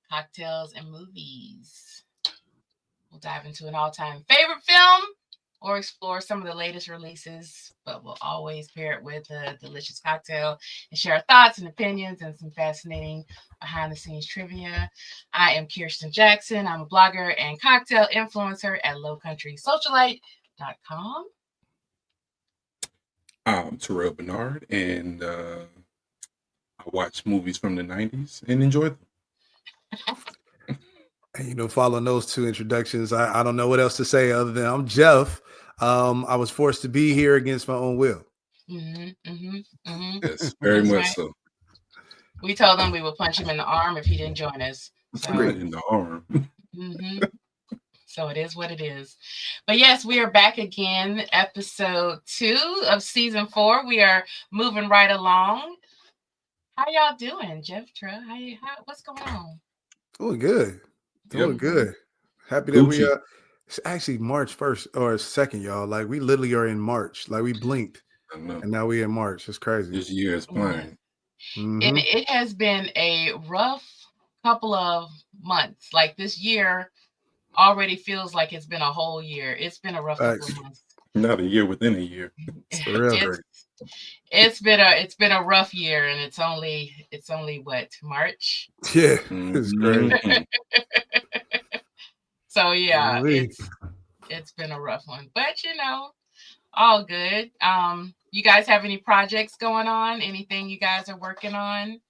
cocktails, and movies. We'll dive into an all-time favorite film or explore some of the latest releases, but we'll always pair it with a delicious cocktail and share our thoughts and opinions and some fascinating behind-the-scenes trivia. I am Kirsten Jackson. I'm a blogger and cocktail influencer at lowcountrysocialite.com. I'm Terrell Bernard, and I watch movies from the 90s and enjoy them. And, following those two introductions, I don't know what else to say other than I'm Jeff. I was forced to be here against my own will. Yes, very much right. So. We told him we would punch him in the arm if he didn't join us. So. In the arm. So it is what it is. But yes, we are back again. Episode 2 of season 4. We are moving right along. How y'all doing, Jeff? What's going on? Doing good. Doing good. Happy that we it's actually March 1st or 2nd, y'all. Like we literally are in March. Like we blinked. And now we're in March. It's crazy. This year is flying. It has been a rough couple of months. Like this year already feels like it's been a whole year. It's been a rough couple of months. Not a year within a year. It's been a rough year, and it's only what, March? Yeah, it's great. So yeah, it's been a rough one, but all good. You guys have any projects going on? Anything you guys are working on?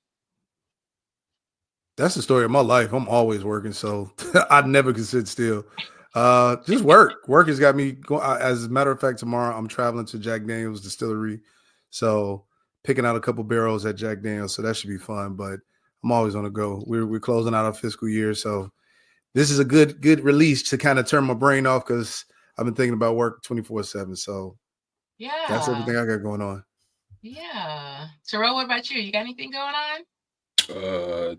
That's the story of my life. I'm always working, so I never can sit still. Just work. Work has got me going. As a matter of fact, tomorrow I'm traveling to Jack Daniel's distillery, so picking out a couple barrels at Jack Daniel's. So that should be fun. But I'm always on the go. We're closing out our fiscal year, so this is a good release to kind of turn my brain off because I've been thinking about work 24/7. So yeah, that's everything I got going on. Yeah, Terrell, what about you? You got anything going on?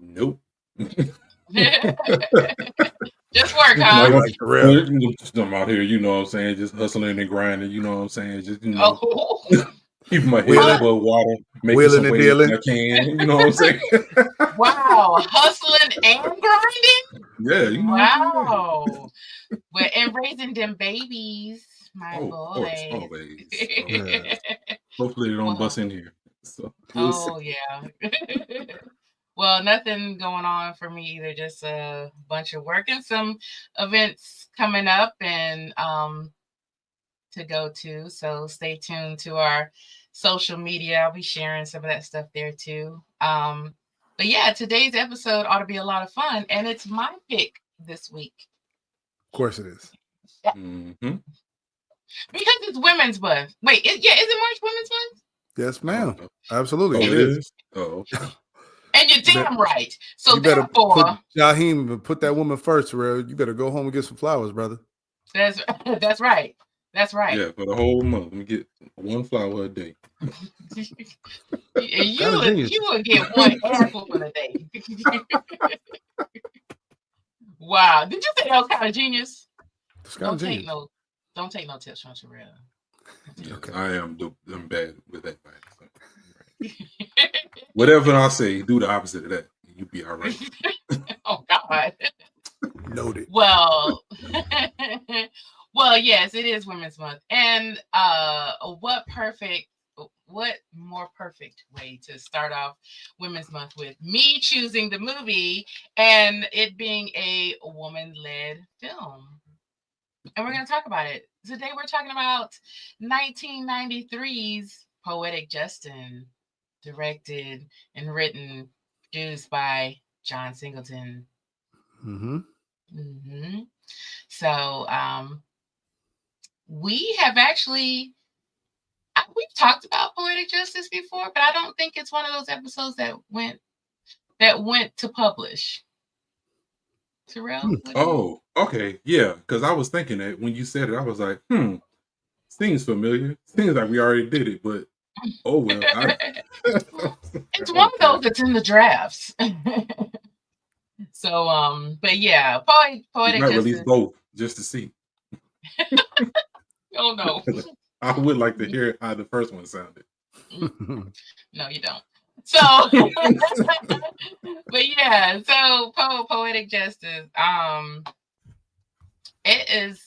Nope. Just work, huh? I'm out here, you know what I'm saying, just hustling and grinding, you know what I'm saying, just keeping my head above water, making some waves when I can, you know what I'm saying. Wow, hustling and grinding. Yeah, wow. Well, and raising them babies, my boy. Always. Yeah. Hopefully they don't bust in here. So yeah. Well, nothing going on for me either. Just a bunch of work and some events coming up and to go to. So stay tuned to our social media. I'll be sharing some of that stuff there too. But yeah, today's episode ought to be a lot of fun, and it's my pick this week. Of course it is. Yeah. Because it's Women's Month. Wait, is it March Women's Month? Yes, ma'am. Absolutely. It is. Oh. And you're damn right. So therefore, Jaheim, put that woman first, Terrell. You better go home and get some flowers, brother. That's right. That's right. Yeah, for the whole month. Let me get one flower a day. you will get one apple for the day. Wow. Did you say that was kind of genius? Don't take no tips from Terrell. Okay. I am bad with that. Whatever I say, do the opposite of that. You'll be all right. Oh God. Noted. Well, yes, it is Women's Month, and what more perfect way to start off Women's Month with me choosing the movie and it being a woman-led film, and we're going to talk about it today. We're talking about 1993's Poetic Justice, directed and written, produced by John Singleton. So we have actually we've talked about Poetic Justice before, but I don't think it's one of those episodes that went to publish. Terrell? Oh, okay. Yeah, because I was thinking that when you said it, I was like, seems familiar. Seems like we already did it, but oh well. It's one of those that's in the drafts. So but yeah, Poetic Justice. Release both just to see. Oh no. I would like to hear how the first one sounded. No, you don't. So, but yeah, so Poetic Justice. It is.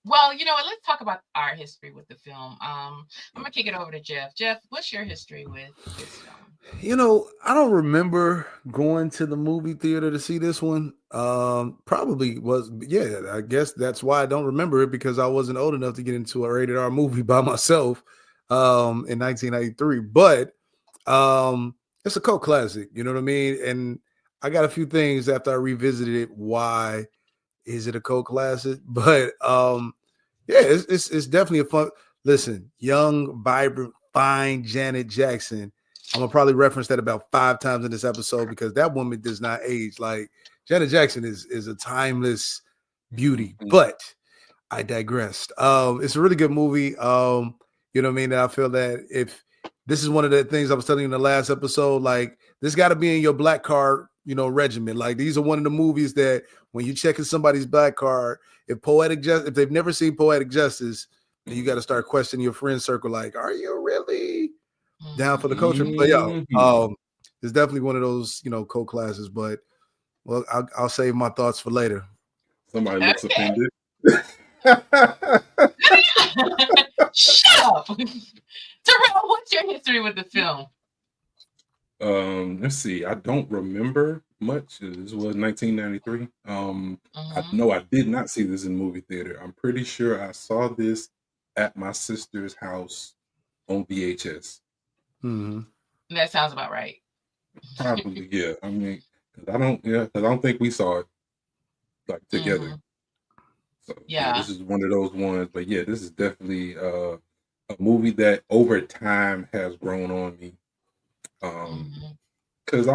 Well, you know what? Let's talk about our history with the film. I'm gonna kick it over to Jeff. Jeff, what's your history with this film? You know, I don't remember going to the movie theater to see this one. Probably was, yeah. I guess that's why I don't remember it, because I wasn't old enough to get into a rated R movie by myself in 1993. But it's a cult classic, you know what I mean? And I got a few things after I revisited it. Why is it a cult classic? But yeah, it's definitely a fun. Listen, young, vibrant, fine Janet Jackson. I'm gonna probably reference that about 5 times in this episode, because that woman does not age. Like, Janet Jackson is a timeless beauty. But I digressed. It's a really good movie. You know what I mean? I feel that if this is one of the things I was telling you in the last episode, like, this got to be in your black card, you know, regimen. Like, these are one of the movies that when you checking somebody's black card, if they've never seen Poetic Justice, then you got to start questioning your friend circle. Like, are you really down for the culture? But yeah, it's definitely one of those, you know, cult classes. But well, I'll save my thoughts for later. Somebody looks offended. Shut up. Terrell, what's your history with the film? Let's see. I don't remember much. This was 1993. I know I did not see this in movie theater. I'm pretty sure I saw this at my sister's house on VHS. That sounds about right. Probably, yeah. I mean, because I don't think we saw it like together. So yeah, this is one of those ones. But yeah, this is definitely a movie that over time has grown on me. Because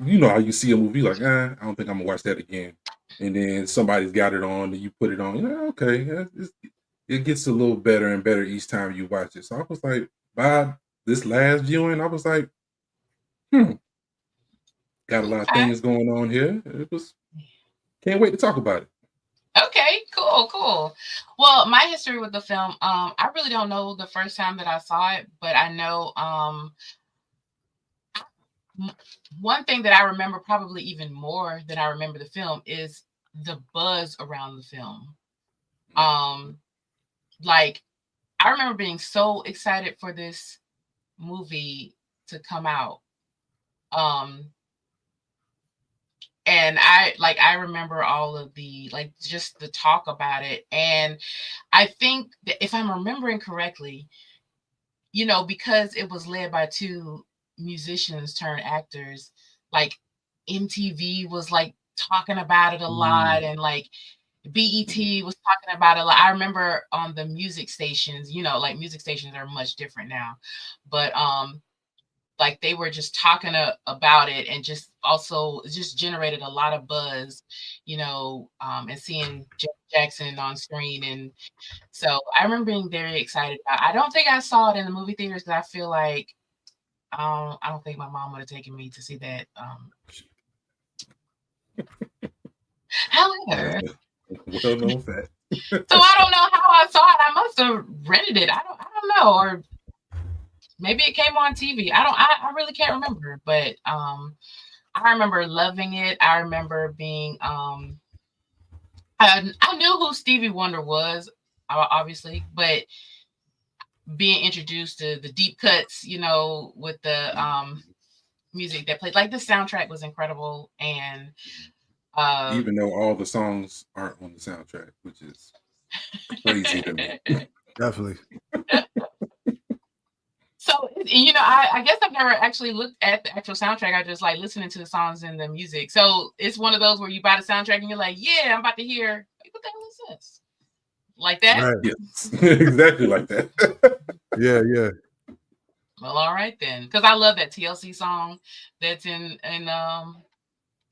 you know how you see a movie like, I don't think I'm gonna watch that again, and then somebody's got it on and you put it on. You know, okay, it gets a little better and better each time you watch it. So I was like, by this last viewing, I was like, got a lot of things going on here. Can't wait to talk about it. Okay, cool. Well, my history with the film, I really don't know the first time that I saw it, but I know one thing that I remember probably even more than I remember the film is the buzz around the film. Like, I remember being so excited for this movie to come out. And I remember all of the, like, just the talk about it. And I think that if I'm remembering correctly, you know, because it was led by 2 musicians turned actors, like MTV was like talking about it a lot, and like BET was talking about it a lot. I remember on the music stations, you know, like music stations are much different now, but like they were just talking about it, and just also just generated a lot of buzz, you know, and seeing Jackson on screen. And so I remember being very excited. I don't think I saw it in the movie theaters, because I feel like I don't think my mom would have taken me to see that. However, well-known fact. So I don't know how I saw it. I must have rented it. I don't know, or maybe it came on TV. I really can't remember, but I remember loving it. I remember being I knew who Stevie Wonder was, obviously, but being introduced to the deep cuts, you know, with the music that played, like the soundtrack was incredible. And even though all the songs aren't on the soundtrack, which is crazy to me. Definitely. So, you know, I guess I've never actually looked at the actual soundtrack. I just like listening to the songs and the music. So it's one of those where you buy the soundtrack and you're like, yeah, I'm about to hear, what the hell is this? Like that? Right. Yes. Exactly like that. Yeah. Well, all right then. Because I love that TLC song that's in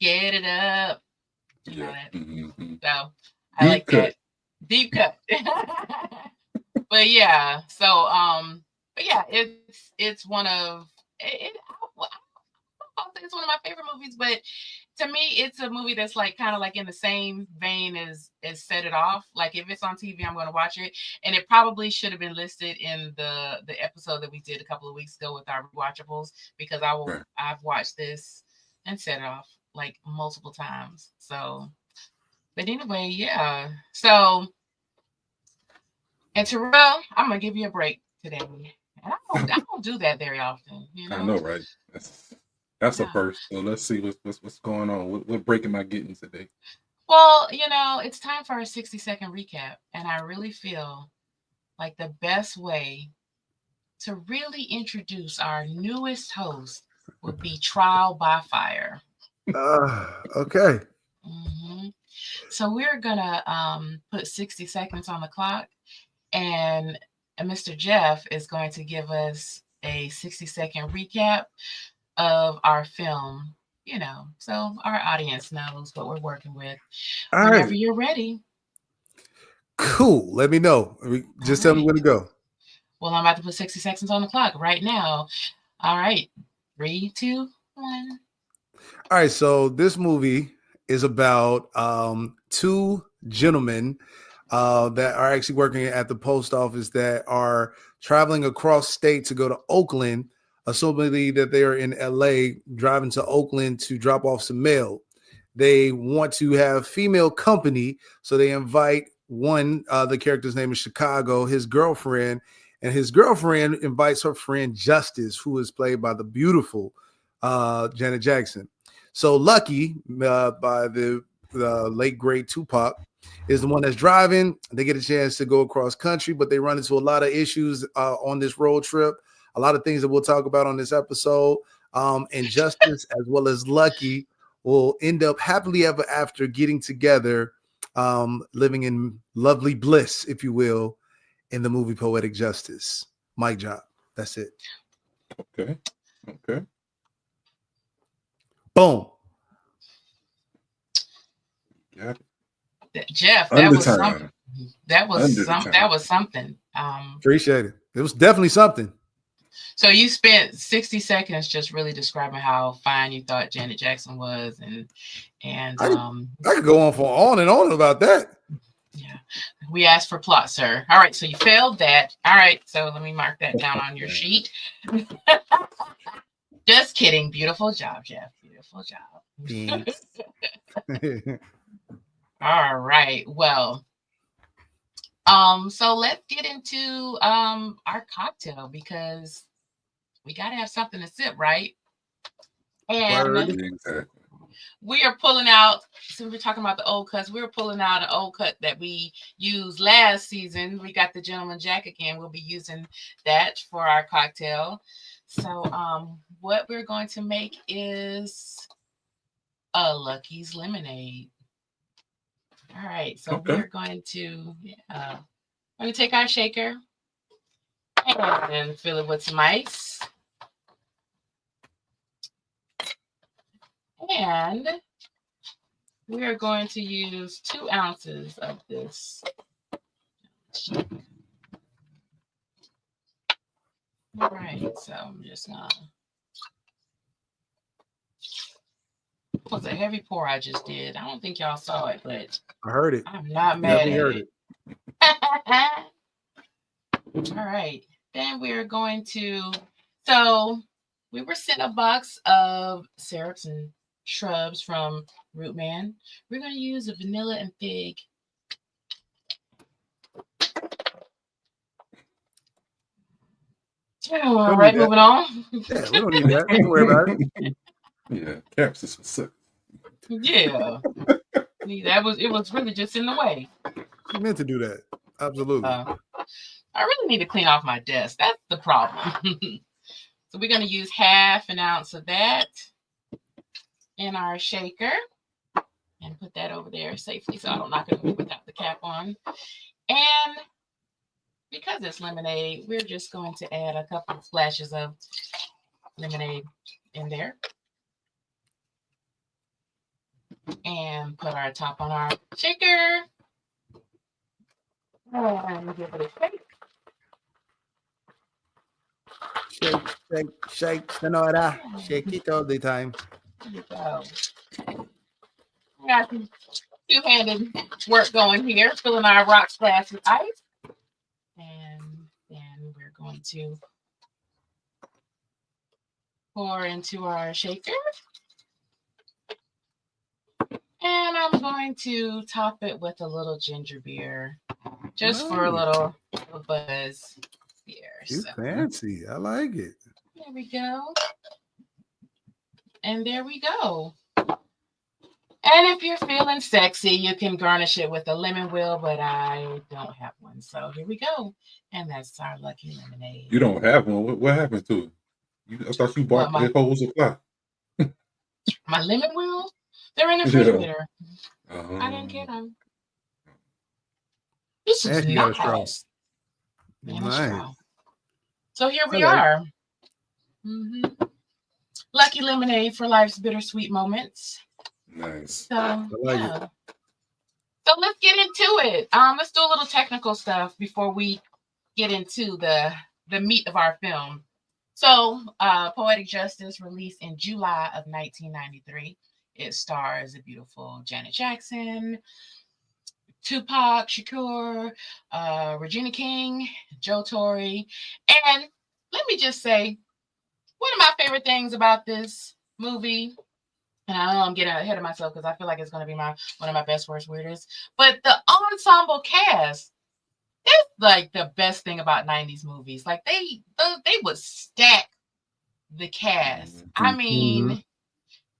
Get It Up. You know that. So I like that. Deep cut. But yeah, so but yeah, it's one of it's one of my favorite movies, but to me, it's a movie that's like kind of like in the same vein as Set It Off. Like if it's on TV, I'm going to watch it, and it probably should have been listed in the episode that we did a couple of weeks ago with our rewatchables, because I've watched this and Set It Off like multiple times. So, but anyway, yeah. So, and Terrell, I'm gonna give you a break today, and I don't do that very often. You know. I know, right? That's a first. So let's see what's going on. What break am I getting today? Well, it's time for a 60-second recap, and I really feel like the best way to really introduce our newest host would be trial by fire. Okay. Mm-hmm. So we're gonna put 60 seconds on the clock, and Mr. Jeff is going to give us a 60-second recap of our film, so our audience knows what we're working with. Whenever you're ready. Cool. Let me know. Just tell me when to go. Well, I'm about to put 60 seconds on the clock right now. All right. 3, 2, 1. All right. So this movie is about two gentlemen that are actually working at the post office that are traveling across state to go to Oakland, assuming that they are in LA, driving to Oakland to drop off some mail. They want to have female company, so they invite one, the character's name is Chicago, his girlfriend, and his girlfriend invites her friend Justice, who is played by the beautiful Janet Jackson. So Lucky, by the late great Tupac, is the one that's driving. They get a chance to go across country, but they run into a lot of issues on this road trip. A lot of things that we'll talk about on this episode. And Justice, as well as Lucky, will end up happily ever after, getting together, living in lovely bliss, if you will, in the movie Poetic Justice. Mic drop. That's it. Okay. Boom. Got it. Jeff, that was something. That was something. Appreciate it. It was definitely something. So you spent 60 seconds just really describing how fine you thought Janet Jackson was, and I could go on and on about that. Yeah, we asked for plot, sir. All right, so you failed that. All right, so let me mark that down on your sheet. Just kidding. Beautiful job, Jeff. Beautiful job. All right. Well, so let's get into our cocktail, because we got to have something to sip, right? And exactly. We are pulling out, since we're talking about the old cuts, we're pulling out an old cut that we used last season. We got the Gentleman Jack again. We'll be using that for our cocktail. So what we're going to make is a Lucky's Lemonade. All right, so we're going to take our shaker and fill it with some ice. And we are going to use 2 ounces of this. All right, so I'm just gonna. It was a heavy pour I just did. I don't think y'all saw it, but I heard it. I'm not mad at it. All right, then we are going to. So we were sent a box of syrups and shrubs from Rootman. We're going to use a vanilla and fig. All right, moving on. Yeah, we don't need that. Don't worry about it. Yeah, caps is specific. Yeah. It was really just in the way. She meant to do that. Absolutely. I really need to clean off my desk. That's the problem. So we're going to use 1/2 ounce of that in our shaker and put that over there safely so I don't knock it over without the cap on. And because it's lemonade, we're just going to add a couple of splashes of lemonade in there. And put our top on our shaker. And give it a shake. Shake, shake, shake, Sonora. Shake it all the time. Here we go. I got some two-handed work going here, filling our rocks glass with ice. And then we're going to pour into our shaker. And I'm going to top it with a little ginger beer, just for a little buzz here. It's fancy. I like it. There we go. And there we go. And if you're feeling sexy, you can garnish it with a lemon wheel, but I don't have one. So here we go. And that's our lucky lemonade. You don't have one. What happened to it? I thought you bought the whole supply. My lemon wheel? They're in the refrigerator. I didn't get them. This is nice. Nice. So here we are. Mm-hmm. Lucky lemonade for life's bittersweet moments. Nice. So, yeah. So let's get into it. Let's do a little technical stuff before we get into the meat of our film. So, Poetic Justice, released in July of 1993. It stars the beautiful Janet Jackson, Tupac, Shakur, Regina King, Joe Torre. And let me just say, one of my favorite things about this movie, and I know I'm getting ahead of myself because I feel like it's going to be one of my best, worst, weirdest, but the ensemble cast, that's like the best thing about 90s movies. Like they would stack the cast. I mean,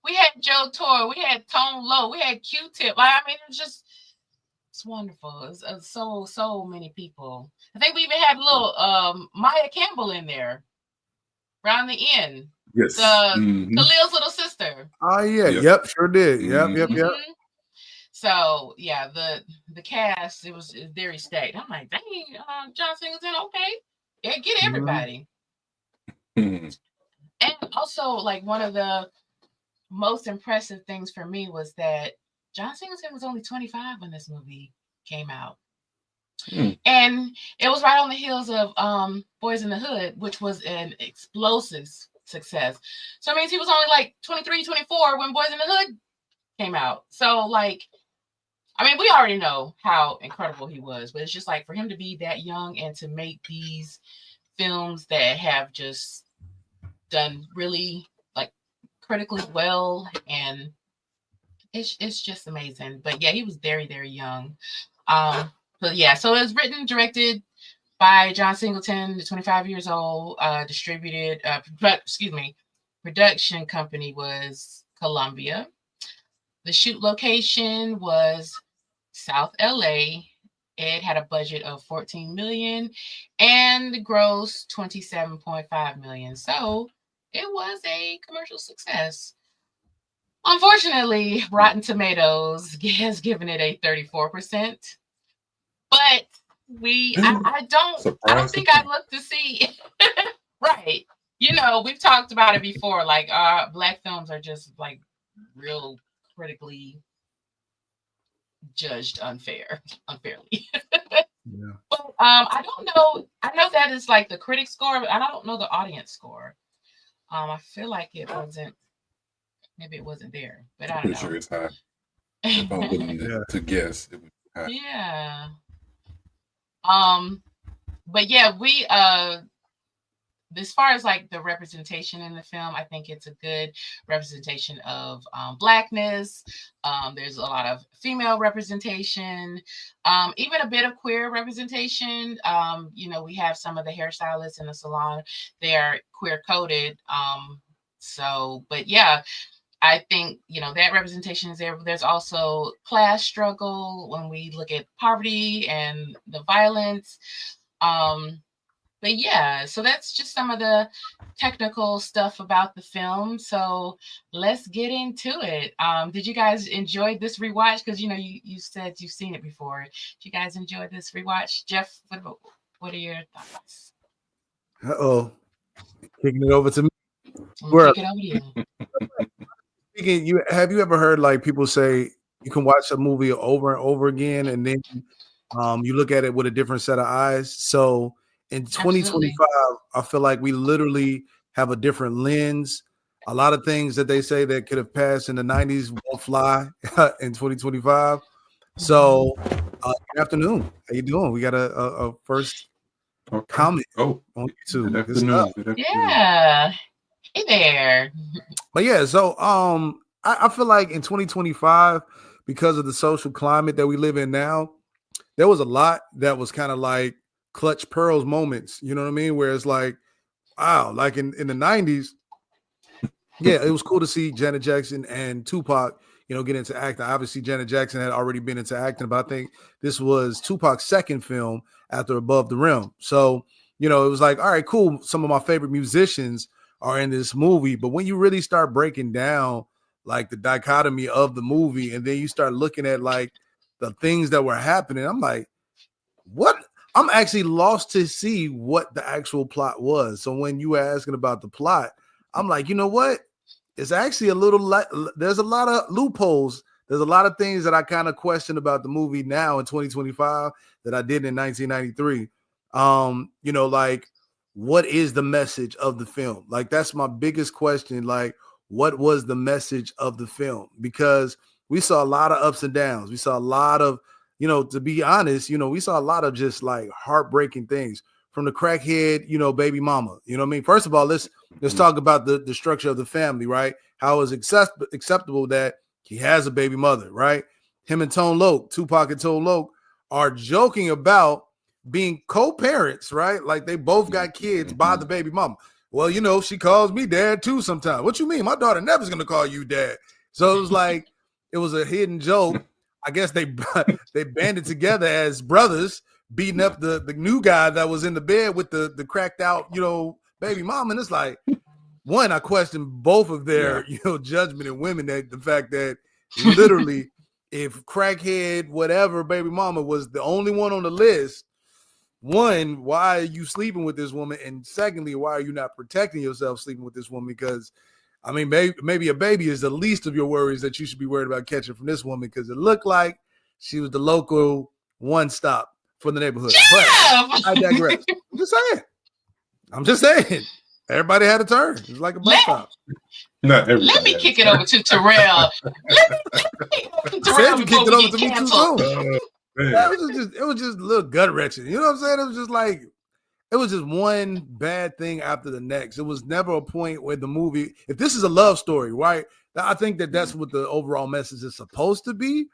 we had Joe Torre, we had Tone Loc, we had Q-Tip. I mean, it's wonderful. It's so many people. I think we even had a little Maya Campbell in there around the end. Yes. Khalil's little sister. Oh yeah. Yep. Sure did. Yep. So yeah, the cast, it was very stacked. I'm like, dang, John Singleton, okay. Yeah, get everybody. And also, like, one of the most impressive things for me was that John Singleton was only 25 when this movie came out. And it was right on the heels of Boys in the Hood, which was an explosive success. So it means he was only like 23, 24 when Boys in the Hood came out. So, like, I mean, we already know how incredible he was, but it's just like for him to be that young and to make these films that have just done really, like, critically well, and it's just amazing. But yeah, he was very, very young. But yeah, so it was written, directed by John Singleton, 25 years old, distributed, production company was Columbia. The shoot location was South LA. It had a budget of $14 million and grossed $27.5 million. So it was a commercial success. Unfortunately, Rotten Tomatoes has given it a 34%. But I don't think I looked to see. Right. You know, we've talked about it before. Like, Black films are just like real critically judged unfairly. Yeah. But I don't know. I know that is like the critic score, but I don't know the audience score. I feel like it wasn't. Maybe it wasn't there, but I don't know. Pretty sure it's high. If I'm willing to guess, it would be high. Yeah. But yeah, we as far as like the representation in the film, I think it's a good representation of Blackness. There's a lot of female representation, even a bit of queer representation. You know, we have some of the hairstylists in the salon, they are queer coded. But yeah, I think, you know, that representation is there. There's also class struggle when we look at poverty and the violence. But yeah, so that's just some of the technical stuff about the film. So let's get into it. Did you guys enjoy this rewatch? Because, you know, you said you've seen it before. Did you guys enjoy this rewatch? Jeff, what are your thoughts? Uh-oh. Kicking it over to me. Kick it over to you. Have you ever heard like people say you can watch a movie over and over again and then you look at it with a different set of eyes? So in 2025, I feel like we literally have a different lens. A lot of things that they say that could have passed in the 90s won't fly in 2025. So, good afternoon. How you doing? We got a first comment on YouTube. Good afternoon. Good afternoon. Yeah. Hey there. But yeah, so I feel like in 2025, because of the social climate that we live in now, there was a lot that was kind of like clutch pearls moments. You know what I mean? Where it's like, wow, like in the 90s, yeah, it was cool to see Janet Jackson and Tupac, get into acting. Obviously, Janet Jackson had already been into acting, but I think this was Tupac's second film after Above the Rim. So, it was like, all right, cool. Some of my favorite musicians are in this movie. But when you really start breaking down like the dichotomy of the movie, and then you start looking at like the things that were happening, I'm like, what? I'm actually lost to see what the actual plot was. So when you were asking about the plot, I'm like, you know what? It's actually there's a lot of loopholes. There's a lot of things that I kind of question about the movie now in 2025 that I did in 1993. Like, what is the message of the film? Like, that's my biggest question. Like, what was the message of the film? Because we saw a lot of ups and downs. We saw a lot of, to be honest, we saw a lot of just like heartbreaking things from the crackhead, baby mama. You know what I mean? First of all, let's talk about the structure of the family, right? How is acceptable that he has a baby mother, right? Him and Tone Loc, Tupac and Tone Loc, are joking about being co-parents, right? Like they both got kids by the baby mama. Well, she calls me dad too sometimes. What you mean? My daughter never's gonna call you dad. So it was like it was a hidden joke. I guess they banded together as brothers, beating up the new guy that was in the bed with the cracked out, baby mom. And it's like, one, I question both of their, judgment in women, that the fact that literally if crackhead, whatever, baby mama was the only one on the list, one, why are you sleeping with this woman? And secondly, why are you not protecting yourself sleeping with this woman? Because I mean, maybe a baby is the least of your worries that you should be worried about catching from this woman, because it looked like she was the local one stop for the neighborhood. Yeah. But I digress. I'm just saying. Everybody had a turn. It was like a bus stop. Let me kick it over to Terrell. Said you kicked it over to me too soon. It was just a little gut wrenching. You know what I'm saying? It was just like, it was just one bad thing after the next. It was never a point where the movie, if this is a love story, right? I think that's what the overall message is supposed to be,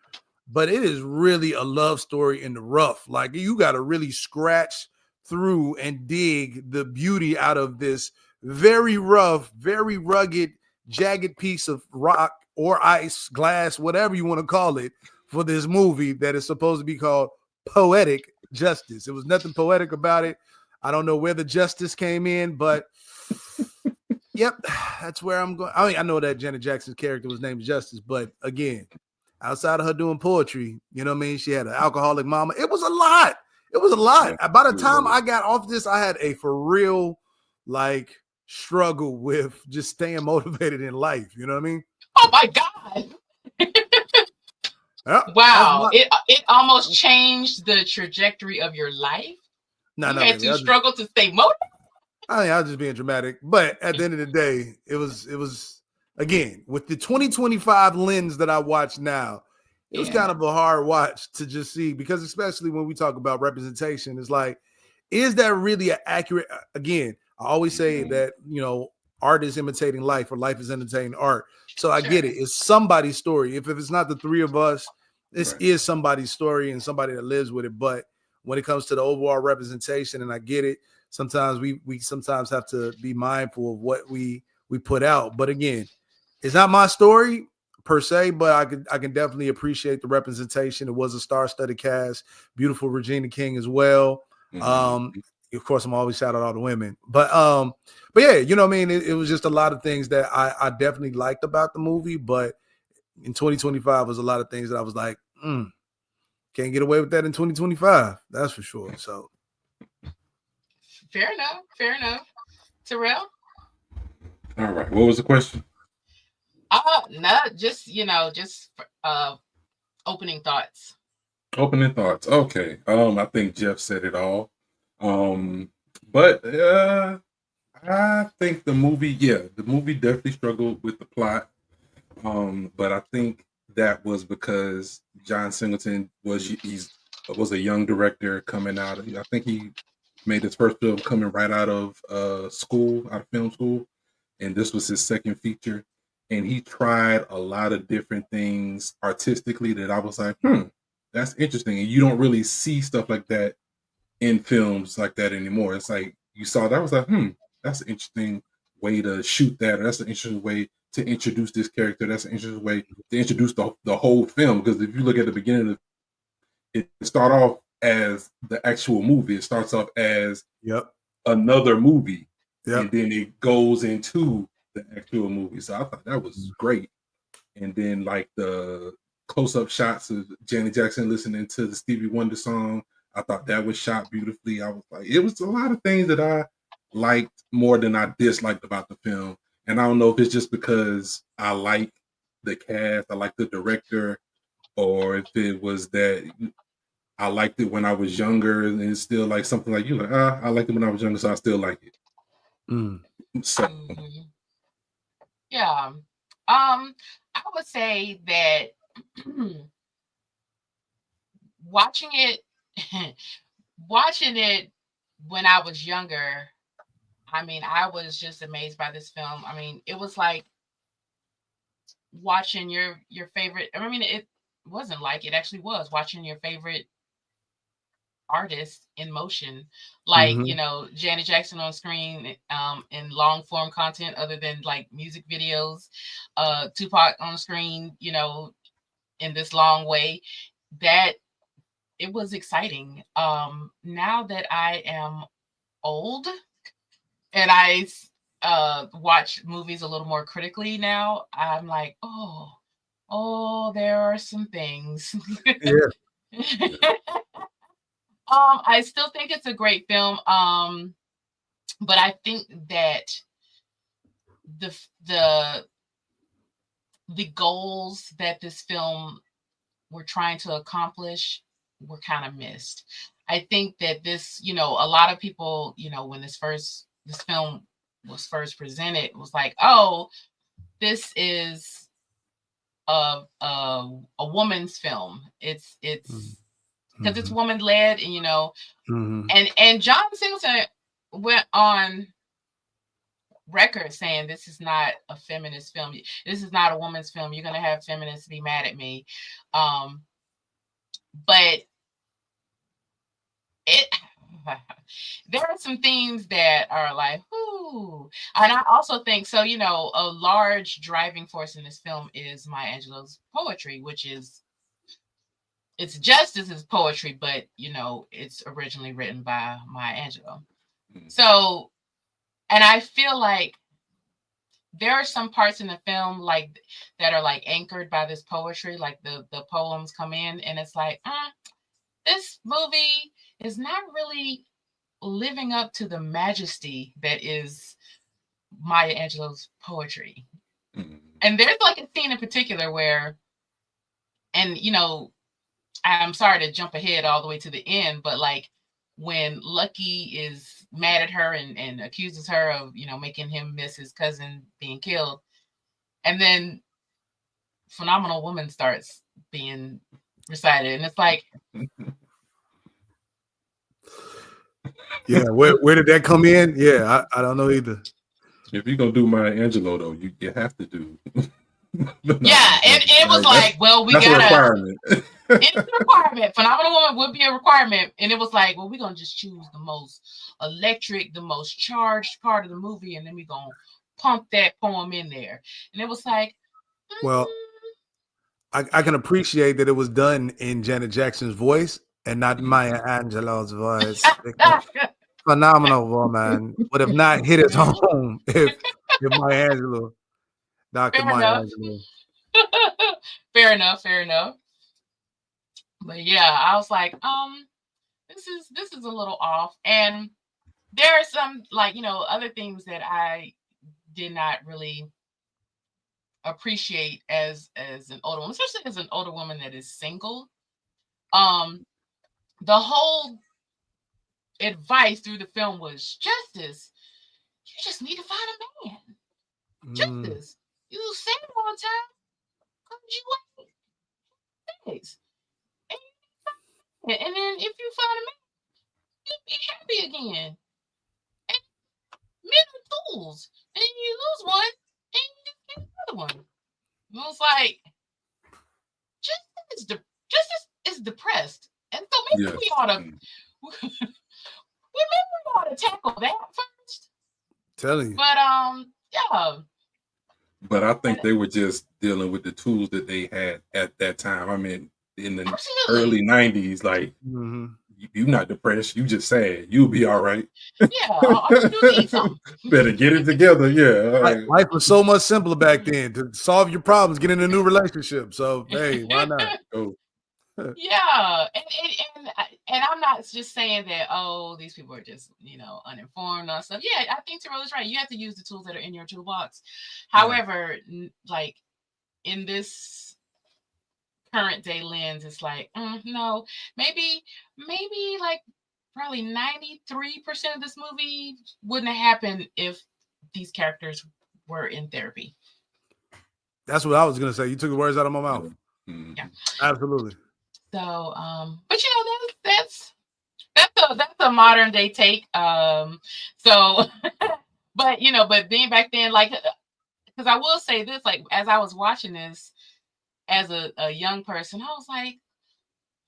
but it is really a love story in the rough. Like, you got to really scratch through and dig the beauty out of this very rough, very rugged, jagged piece of rock or ice, glass, whatever you want to call it, for this movie that is supposed to be called Poetic Justice. It was nothing poetic about it. I don't know where the justice came in, but yep, that's where I'm going. I mean, I know that Janet Jackson's character was named Justice, but again, outside of her doing poetry, you know what I mean? She had an alcoholic mama. It was a lot. It was a lot. By the time I got off this, I had a for real like struggle with just staying motivated in life. You know what I mean? Oh my God. Wow. It almost changed the trajectory of your life. You had to struggle to stay motivated. I was just being dramatic, but at the end of the day, it was again with the 2025 lens that I watch now. It was kind of a hard watch to just see, because especially when we talk about representation, it's like, is that really an accurate? Again, I always say that art is imitating life, or life is imitating art. So I get it. It's somebody's story. If it's not the three of us, this is somebody's story and somebody that lives with it. But when it comes to the overall representation, and I get it, sometimes we sometimes have to be mindful of what we put out. But again, it's not my story per se, but I can definitely appreciate the representation. It was a star-studded cast, beautiful Regina King as well. Of course, I'm always shout out all the women, but yeah, you know what I mean? It was just a lot of things that I definitely liked about the movie, but in 2025 was a lot of things that I was like, can't get away with that in 2025. That's for sure. So fair enough. Terrell? All right. What was the question? No, just opening thoughts. Opening thoughts. Okay. I think Jeff said it all. But I I think the movie definitely struggled with the plot. But I think that was because John Singleton was a young director coming out. I think he made his first film coming right out of out of film school, and this was his second feature. And he tried a lot of different things artistically that I was like, that's interesting. And you don't really see stuff like that in films like that anymore. It's like you saw that, I was like, that's an interesting way to shoot that. Or that's an interesting way to introduce this character. That's an interesting way to introduce the whole film. Because if you look at the beginning of it, start off as the actual movie. It starts off as another movie, and then it goes into the actual movie. So I thought that was great. And then like the close-up shots of Janet Jackson listening to the Stevie Wonder song, I thought that was shot beautifully. I was like, it was a lot of things that I liked more than I disliked about the film. And I don't know if it's just because I like the cast, I like the director, or if it was that I liked it when I was younger and it's still like something like you like, I liked it when I was younger, so I still like it. So yeah. I would say that watching it when I was younger, I mean, I was just amazed by this film. I mean, it was like watching your favorite. I mean, it wasn't like, it actually was watching your favorite artist in motion, like you know, Janet Jackson on screen, in long form content other than like music videos, Tupac on screen, you know, in this long way. That it was exciting. Now that I am old and I watch movies a little more critically now, I'm like, oh, there are some things. I still think it's a great film. But I think that the goals that this film were trying to accomplish were kind of missed. I think that this, you know, a lot of people, you know, when this film was first presented, was like, oh, this is a woman's film. It's because it's woman led, and you know, and John Singleton went on record saying this is not a feminist film. This is not a woman's film. You're gonna have feminists be mad at me, but it. There are some things that are like, ooh. And I also think so. You know, a large driving force in this film is Maya Angelou's poetry, which is, it's Justice's poetry, but you know, it's originally written by Maya Angelou. So, and I feel like there are some parts in the film like that are like anchored by this poetry, like the poems come in, and it's like, this movie is not really living up to the majesty that is Maya Angelou's poetry. And there's like a scene in particular where, and you know, I'm sorry to jump ahead all the way to the end, but like when Lucky is mad at her and accuses her of, you know, making him miss his cousin being killed, and then Phenomenal Woman starts being recited, and it's like, yeah, where did that come in? Yeah, I don't know either. If you're gonna do Maya Angelou though, you have to do. Yeah, it was like, well, we that's gotta. A requirement. It's a requirement. Phenomenal Woman would be a requirement, and it was like, well, we're gonna just choose the most electric, the most charged part of the movie, and then we're gonna pump that poem in there. And it was like, well, I can appreciate that it was done in Janet Jackson's voice and not Maya Angelou's voice. Phenomenal Woman would have not hit its home if Maya Angelou, Dr. Maya Angelou. Fair enough. But yeah, I was like, this is a little off. And there are some, like, you know, other things that I did not really appreciate as an older woman, especially as an older woman that is single. The whole advice through the film was, Justice, You just need to find a man. Justice. You say it all the time because you ain't things. And then if you find a man, you'll be happy again. And men are tools. And you lose one, and you just get another one. And it was like, justice is depressed. And so maybe we ought to tackle that first. Telling you. But yeah. But I think they were just dealing with the tools that they had at that time. I mean, in the early 90s, like you're not depressed, you just sad. You'll be all right. Yeah, you need something. Better get it together. Yeah. Life was so much simpler back then. To solve your problems, get in a new relationship. So hey, why not? Yeah, and I'm not just saying that, oh, these people are just, uninformed or stuff. Yeah, I think Terrell is right. You have to use the tools that are in your toolbox. However, like in this current day lens, it's like, no, maybe like probably 93% of this movie wouldn't have happened if these characters were in therapy. That's what I was gonna say. You took the words out of my mouth. Yeah, absolutely. So, but that's a modern day take. So, but being back then, like, because I will say this, like, as I was watching this as a young person, I was like,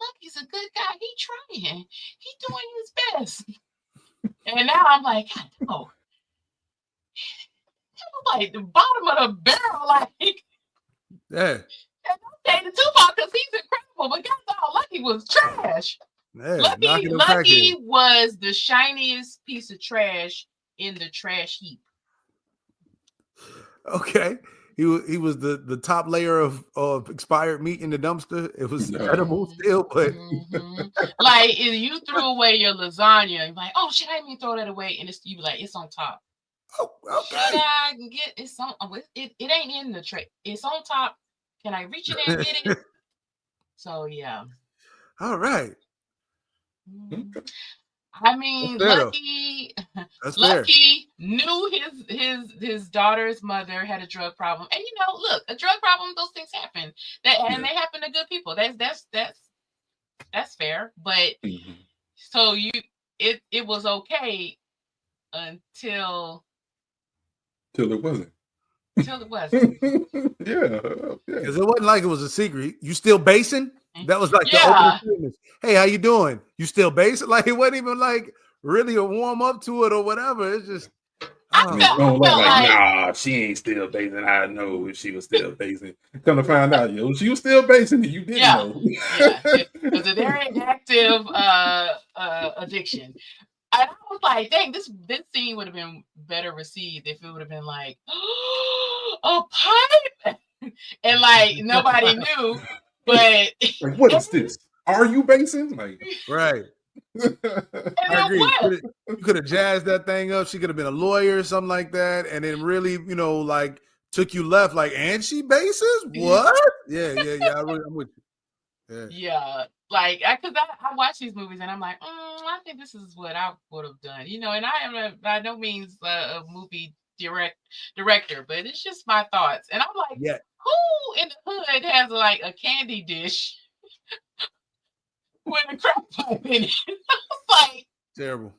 look, he's a good guy. He trying. He doing his best. And now I'm like, oh, like the bottom of the barrel, like, yeah. Okay, the Tupac, because he's incredible, but guys, all Lucky was trash. Yeah, Lucky was the shiniest piece of trash in the trash heap. Okay. He was the top layer of expired meat in the dumpster. It was edible still, but like if you threw away your lasagna, you're like, oh shit, I didn't even throw that away, and you be like, it's on top. Oh, okay. Should I get it's on? It ain't in the tray. It's on top. Can I reach in there and get it? So yeah. All right. I mean, Lucky knew his daughter's mother had a drug problem, and look, a drug problem, those things happen. And they happen to good people. That's fair. But so it was okay until it wasn't. Until it wasn't. Yeah. Because it wasn't like it was a secret. You still basing? That was like the opening statement. Hey, how you doing? You still basing? Like it wasn't even like really a warm up to it or whatever. It's just nah, she ain't still basing. I know if she was still basing. Come to find out, she was still basing and you didn't know. It was a very active addiction. I was like, dang, this scene would have been better received if it would have been like, a pipe, and like nobody knew. But like, what is this? Are you basing? Like, right. I agree. You could have jazzed that thing up. She could have been a lawyer or something like that, and then really, like took you left. Like, and she bases what? Yeah. I'm with you. Yeah. Like, because I watch these movies and I'm like, I think this is what I would have done, and I am by no means a movie director, but it's just my thoughts. And I'm like, who in the hood has like a candy dish with a crack pipe in it? I was like, terrible.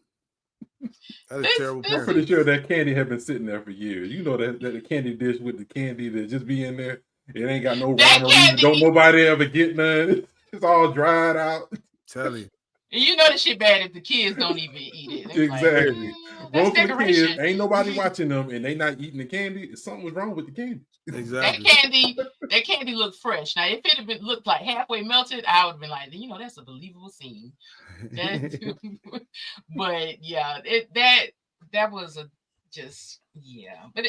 That is terrible. I'm pretty sure that candy had been sitting there for years. That the candy dish with the candy that just be in there. It ain't got no rhyme or reason. Don't nobody ever get none. It's all dried out. Tell you. And that shit bad if the kids don't even eat it. Exactly. Well, for the kids, ain't nobody watching them and they not eating the candy. Something was wrong with the candy. Exactly. That candy looked fresh. Now, if it had looked like halfway melted, I would have been like, that's a believable scene. But yeah, that was but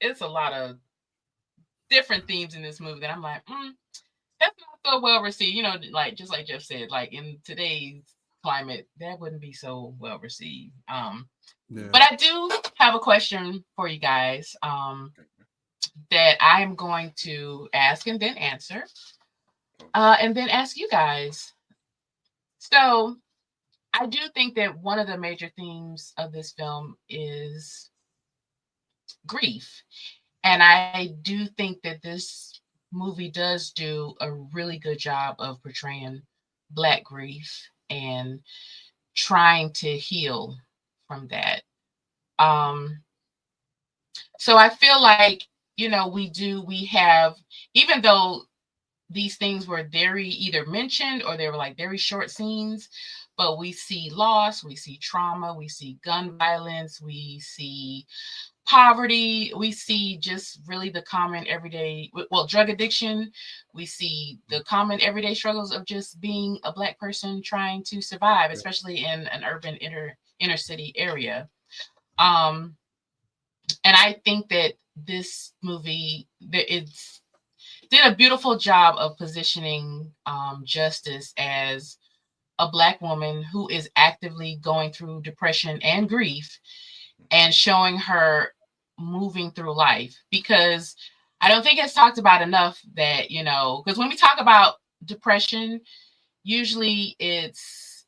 it's a lot of different themes in this movie that I'm like, that's not so well received. Like just like Jeff said, like in today's climate, that wouldn't be so well received. But I do have a question for you guys that I'm going to ask and then answer, and then ask you guys. So I do think that one of the major themes of this film is grief. And I do think that this movie does do a really good job of portraying Black grief and trying to heal from that. So I feel like, we have, even though these things were very either mentioned or they were like very short scenes, but we see loss, we see trauma, we see gun violence, we see poverty, we see just really the common everyday, drug addiction, we see the common everyday struggles of just being a Black person trying to survive, especially in an urban inner city area. And I think that this movie, it's did a beautiful job of positioning Justice as a Black woman who is actively going through depression and grief, and showing her moving through life. Because I don't think it's talked about enough that, because when we talk about depression, usually it's,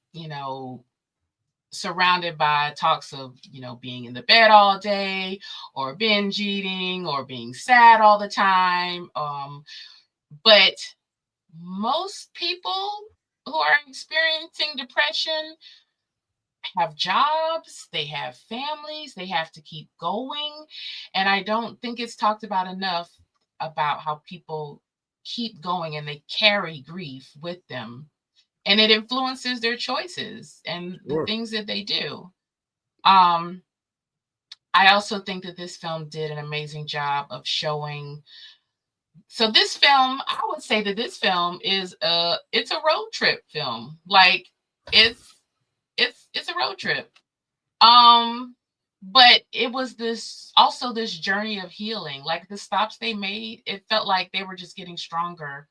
surrounded by talks of, being in the bed all day, or binge eating, or being sad all the time. But most people who are experiencing depression have jobs, they have families, they have to keep going. And I don't think it's talked about enough about how people keep going and they carry grief with them. And it influences their choices and the things that they do. I also think that this film did an amazing job of showing. So this film, I would say that this film is it's a road trip film. Like it's a road trip. But it was this journey of healing. Like the stops they made, it felt like they were just getting stronger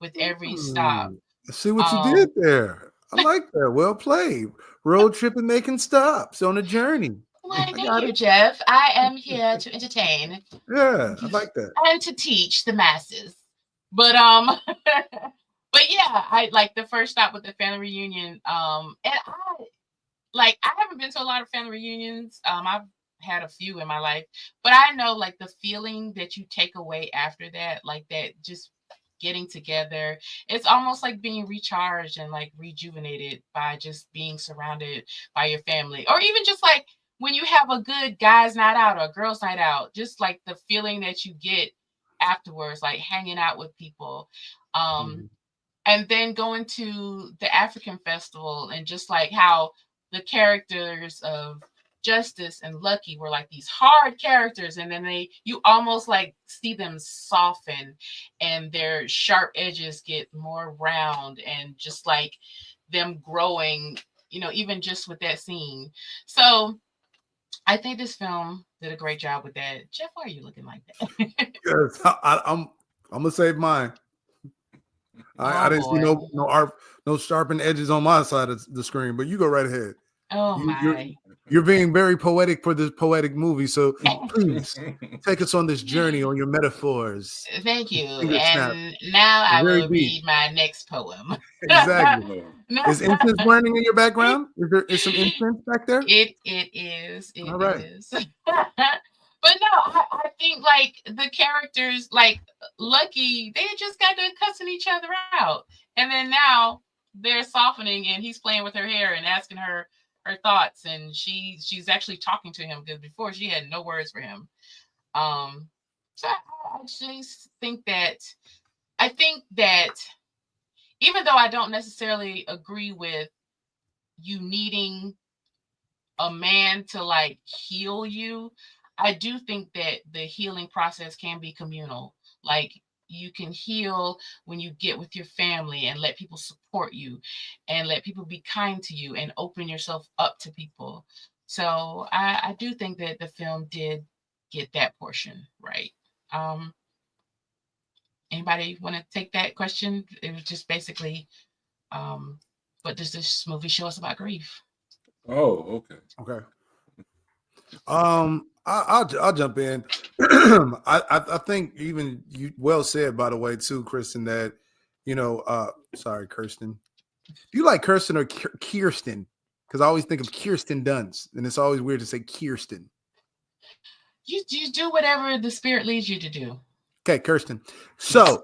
with every stop. See what you did there. I like that. Well played. Road trip and making stops on a journey. Well, thank you, Jeff. I am here to entertain. Yeah, I like that. And to teach the masses. But but yeah, I like the first stop with the family reunion. And I haven't been to a lot of family reunions. I've had a few in my life, but I know like the feeling that you take away after that, like that just getting together, it's almost like being recharged and like rejuvenated by just being surrounded by your family. Or even just like when you have a good guys night out or girls night out, just like the feeling that you get afterwards, like hanging out with people. And then going to the African festival, and just like how the characters of Justice and Lucky were like these hard characters, and then you almost like see them soften and their sharp edges get more round, and just like them growing, even just with that scene. So I think this film did a great job with that. Jeff, why are you looking like that? Yes, I'm gonna save mine. I didn't see no sharpened edges on my side of the screen, but you go right ahead. Oh my. You're being very poetic for this poetic movie, so please take us on this journey on your metaphors. Thank you. And now I will read my next poem. Exactly. Is incense burning in your background? Is some incense back there? It is. It All right. is. But no, I think like the characters, like Lucky, they just got to cussing each other out, and then now they're softening, and he's playing with her hair and asking her thoughts, and she's actually talking to him, because before she had no words for him. So I just think that even though I don't necessarily agree with you needing a man to like heal you, I do think that the healing process can be communal. Like you can heal when you get with your family and let people support you and let people be kind to you and open yourself up to people. So I do think that the film did get that portion right. Anybody want to take that question? It was just basically, what does this movie show us about grief? Oh, okay. I'll jump in. I think even you well said, by the way, too, Kristen, that sorry, Kirsten. You like Kirsten or Kirsten? Because I always think of Kirsten Dunst, and it's always weird to say Kirsten. You do whatever the spirit leads you to do. Okay, Kirsten. So,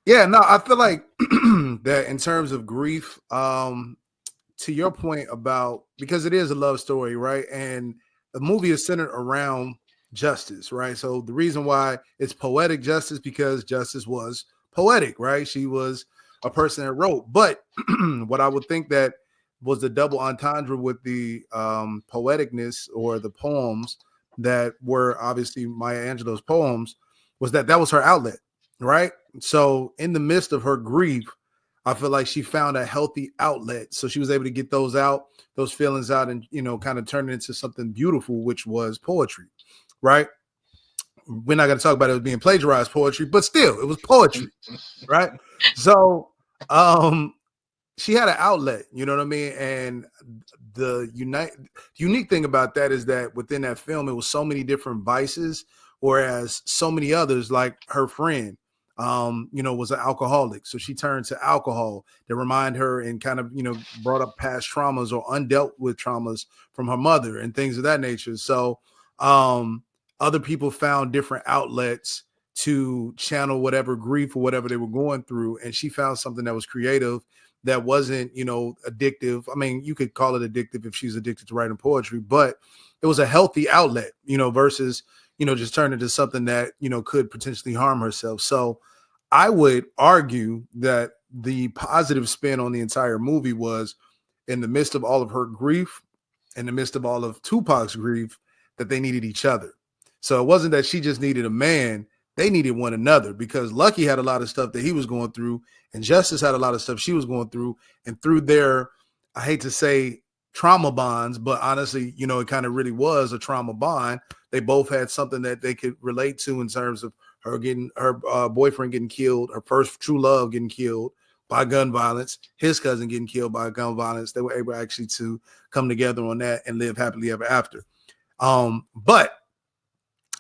yeah, no, I feel like that in terms of grief, to your point about, because it is a love story, right? And the movie is centered around justice, right? So the reason why it's poetic justice, because justice was poetic, right? She was a person that wrote. But what I would think that was the double entendre with the poeticness or the poems that were obviously Maya Angelou's poems was that was her outlet, right? So in the midst of her grief, I feel like she found a healthy outlet. So she was able to get those out, those feelings out, and, you know, kind of turn it into something beautiful, which was poetry, right? We're not going to talk about it as being plagiarized poetry, but still, it was poetry, right? So she had an outlet, you know what I mean? And the unique thing about that is that within that film, it was so many different vices, whereas so many others, like her friend, you know, was an alcoholic. So she turned to alcohol to remind her and kind of, you know, brought up past traumas or undealt with traumas from her mother and things of that nature. So other people found different outlets to channel whatever grief or whatever they were going through. And she found something that was creative, that wasn't, you know, addictive. I mean, you could call it addictive if she's addicted to writing poetry, but it was a healthy outlet, you know, versus, you know, just turn into something that, you know, could potentially harm herself. So I would argue that the positive spin on the entire movie was, in the midst of all of her grief, in the midst of all of Tupac's grief, that they needed each other. So it wasn't that she just needed a man, they needed one another, because Lucky had a lot of stuff that he was going through, and Justice had a lot of stuff she was going through. And through their, I hate to say trauma bonds, but honestly, you know, it kind of really was a trauma bond. They both had something that they could relate to in terms of her getting her boyfriend getting killed, her first true love getting killed by gun violence, his cousin getting killed by gun violence. They were able actually to come together on that and live happily ever after. But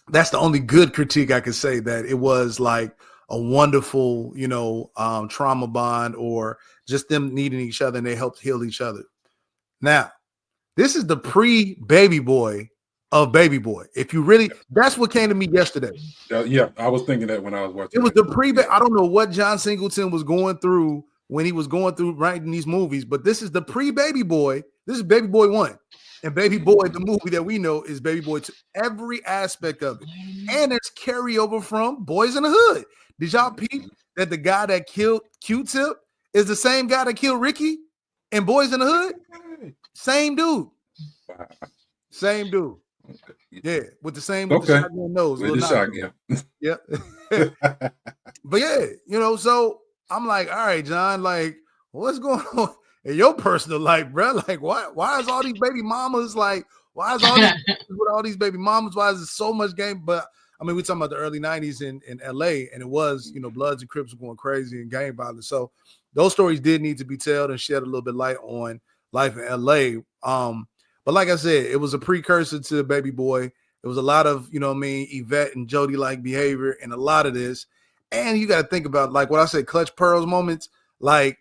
that's the only good critique I could say, that it was like a wonderful, you know, trauma bond, or just them needing each other and they helped heal each other. Now, this is the pre-Baby Boy of Baby Boy. If you really, that's what came to me yesterday. Yeah, I was thinking that when I was watching. It was the pre-Baby. I don't know what John Singleton was going through when he was going through writing these movies, but this is the pre-Baby Boy. This is Baby Boy 1. And Baby Boy, the movie that we know, is Baby Boy 2. Every aspect of it. And it's carryover from Boys in the Hood. Did y'all peep that the guy that killed Q-Tip is the same guy that killed Ricky in Boys in the Hood? Same dude. Same dude. Yeah, with the same with the shotgun nose. With the shotgun. Yeah. But yeah, you know, so I'm like, all right, John, like, what's going on in your personal life, bro? Like, why is all these baby mamas, like, why is all these with all these baby mamas? Why is there so much game? But I mean, we're talking about the early 90s in LA, and it was, you know, Bloods and Crips were going crazy and gang violence. So those stories did need to be told and shed a little bit light on life in LA. But like I said, it was a precursor to Baby Boy. It was a lot of, you know what I mean, Yvette and Jody like behavior and a lot of this. And you got to think about, like what I said, clutch pearls moments. Like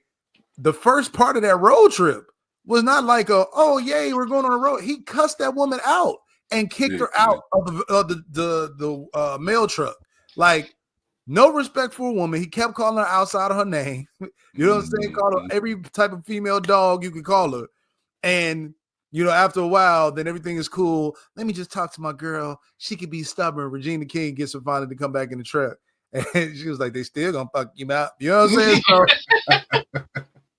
the first part of that road trip was not like oh yay, we're going on a road. He cussed that woman out and kicked her out of the mail truck. Like, no respect for a woman. He kept calling her outside of her name. You know what I'm saying? Called her every type of female dog you could call her. And you know, after a while, then everything is cool. Let me just talk to my girl. She could be stubborn. Regina King gets her finally to come back in the truck. And she was like, they still gonna fuck you out. You know what I'm saying? So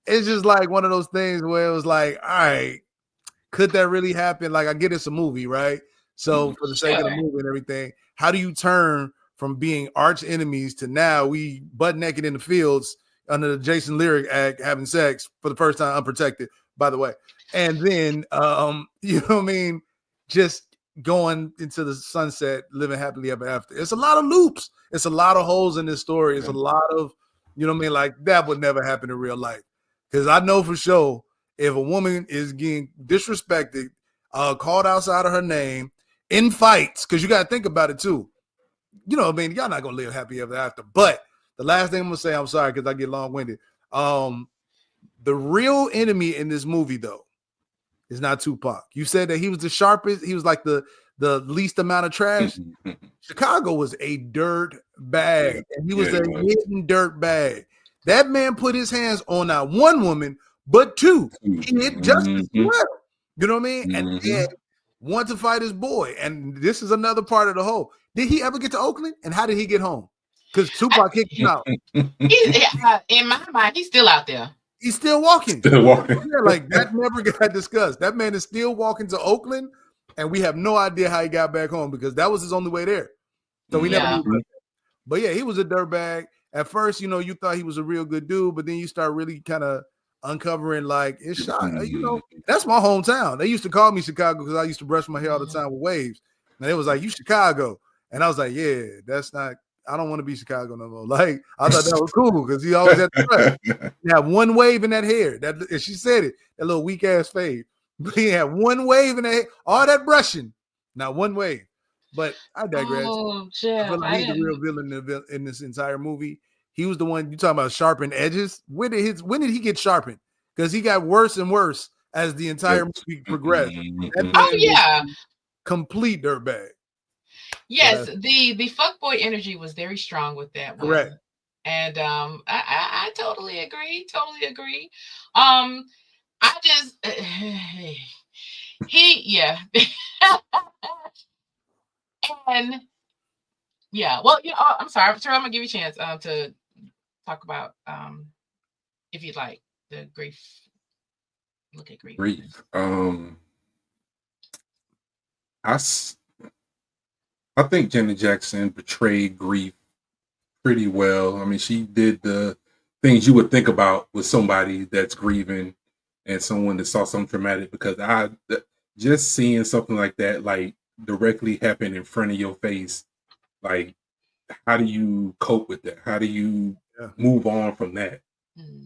it's just like one of those things where it was like, all right, could that really happen? Like, I get it's a movie, right? So for the sake of the movie and everything, how do you turn from being arch enemies to now we butt naked in the fields under the Jason Lyric Act having sex for the first time unprotected, by the way? And then, you know what I mean? Just going into the sunset, living happily ever after. It's a lot of loops. It's a lot of holes in this story. It's a lot of, you know what I mean? Like, that would never happen in real life. Because I know for sure, if a woman is getting disrespected, called outside of her name in fights, because you got to think about it too. You know what I mean? Y'all not going to live happy ever after. But the last thing I'm going to say, I'm sorry because I get long-winded. The real enemy in this movie, though, is not Tupac. You said that he was the sharpest. He was like the the least amount of trash. Chicago was a dirt bag, and he was a hidden dirt bag. That man put his hands on not one woman, but two. He hit justice as well. You know what I mean? And then want to fight his boy. And this is another part of the whole. Did he ever get to Oakland? And how did he get home? Because Tupac kicked him out. In my mind, he's still out there. He's still walking. Yeah, like that never got discussed. That man is still walking to Oakland, and we have no idea how he got back home because that was his only way there. So we never knew. But yeah, he was a dirtbag. At first, you know, you thought he was a real good dude, but then you start really kind of uncovering like it's shot. You know, that's my hometown. They used to call me Chicago because I used to brush my hair all the time with waves. And it was like, you Chicago. And I was like, yeah, that's not. I don't want to be Chicago no more. Like, I thought that was cool because he always had to brush. He had one wave in that hair. That, and she said it, that little weak ass fade. But he had one wave in that hair, all that brushing, not one wave. But I digress. Oh, Jeff, I feel like he's the real villain in this entire movie. He was the one you talking about sharpened edges. When did he get sharpened? Because he got worse and worse as the entire movie progressed. Complete dirtbag. Yes, the fuckboy energy was very strong with that one. Correct. And I totally agree. Totally agree. I just and yeah. Well, you know, I'm sorry. I'm gonna give you a chance to talk about if you'd like the grief. Look at grief. I think Janet Jackson portrayed grief pretty well. I mean, she did the things you would think about with somebody that's grieving and someone that saw something traumatic, because just seeing something like that, like directly happen in front of your face, like, how do you cope with that? How do you move on from that?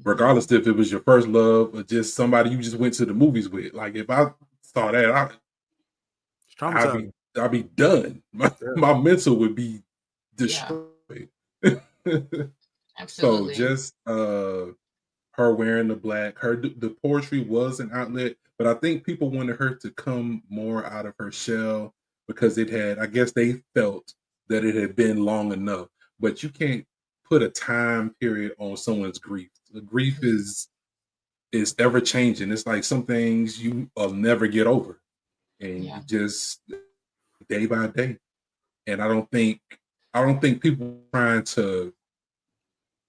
Regardless if it was your first love or just somebody you just went to the movies with. Like, if I saw that, I'd be done. My mental would be destroyed. Absolutely. So just her wearing the black, the poetry was an outlet, but I think people wanted her to come more out of her shell because I guess they felt that it had been long enough. But you can't put a time period on someone's grief. The grief is ever changing. It's like some things you'll never get over, and you just day by day. And I don't think people were trying to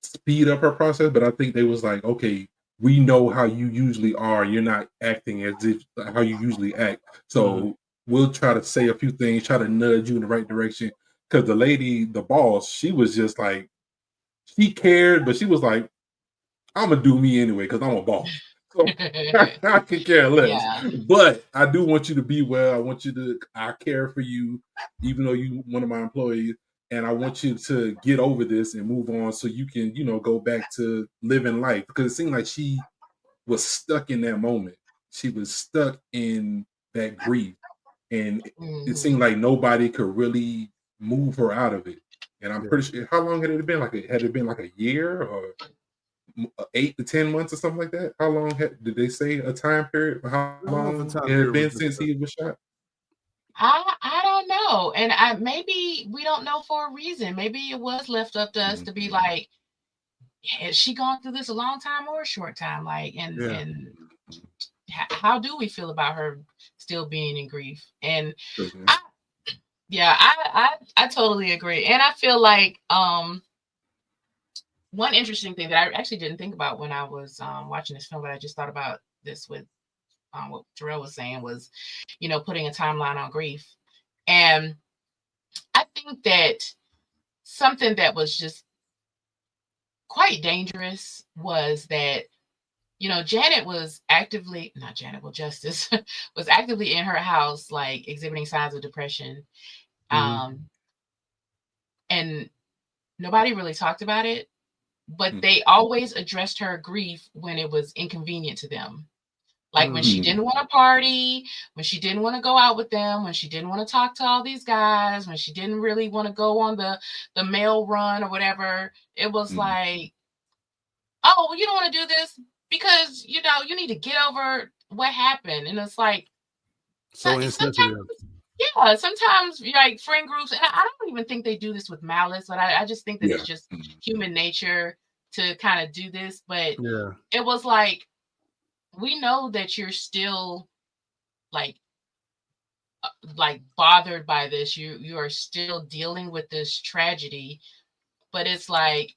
speed up her process, but I think they was like, okay, we know how you usually are. You're not acting as if how you usually act. So we'll try to say a few things, try to nudge you in the right direction. Because the lady, the boss, she was just like, she cared, but she was like, I'm gonna do me anyway because I'm a boss. So I can care less. But I do want you to be well. I care for you, even though you one of my employees. And I want you to get over this and move on so you can, go back to living life. Because it seemed like she was stuck in that moment. She was stuck in that grief. And it seemed like nobody could really move her out of it. And I'm pretty sure, how long had it been? Had it been like a year or 8 to 10 months or something like that? How long did they say a time period? How long it had been since he was shot? I don't know, and maybe we don't know for a reason. Maybe it was left up to us to be like, has she gone through this a long time or a short time? Like, and how do we feel about her still being in grief? And I totally agree, and I feel like one interesting thing that I actually didn't think about when I was watching this film, but I just thought about this with what Terrell was saying was, putting a timeline on grief. And I think that something that was just quite dangerous was that, Justice was actively in her house, like exhibiting signs of depression. And nobody really talked about it, but they always addressed her grief when it was inconvenient to them. Like when she didn't want to party, when she didn't want to go out with them, when she didn't want to talk to all these guys, when she didn't really want to go on the mail run or whatever, it was like, oh, well, you don't want to do this because, you need to get over what happened. And it's like, so insensitive. Yeah, sometimes like friend groups, and I don't even think they do this with malice, but I just think that Yeah. it's just human nature to kind of do this. But Yeah. it was like, we know that you're still like bothered by this. You are still dealing with this tragedy, but it's like,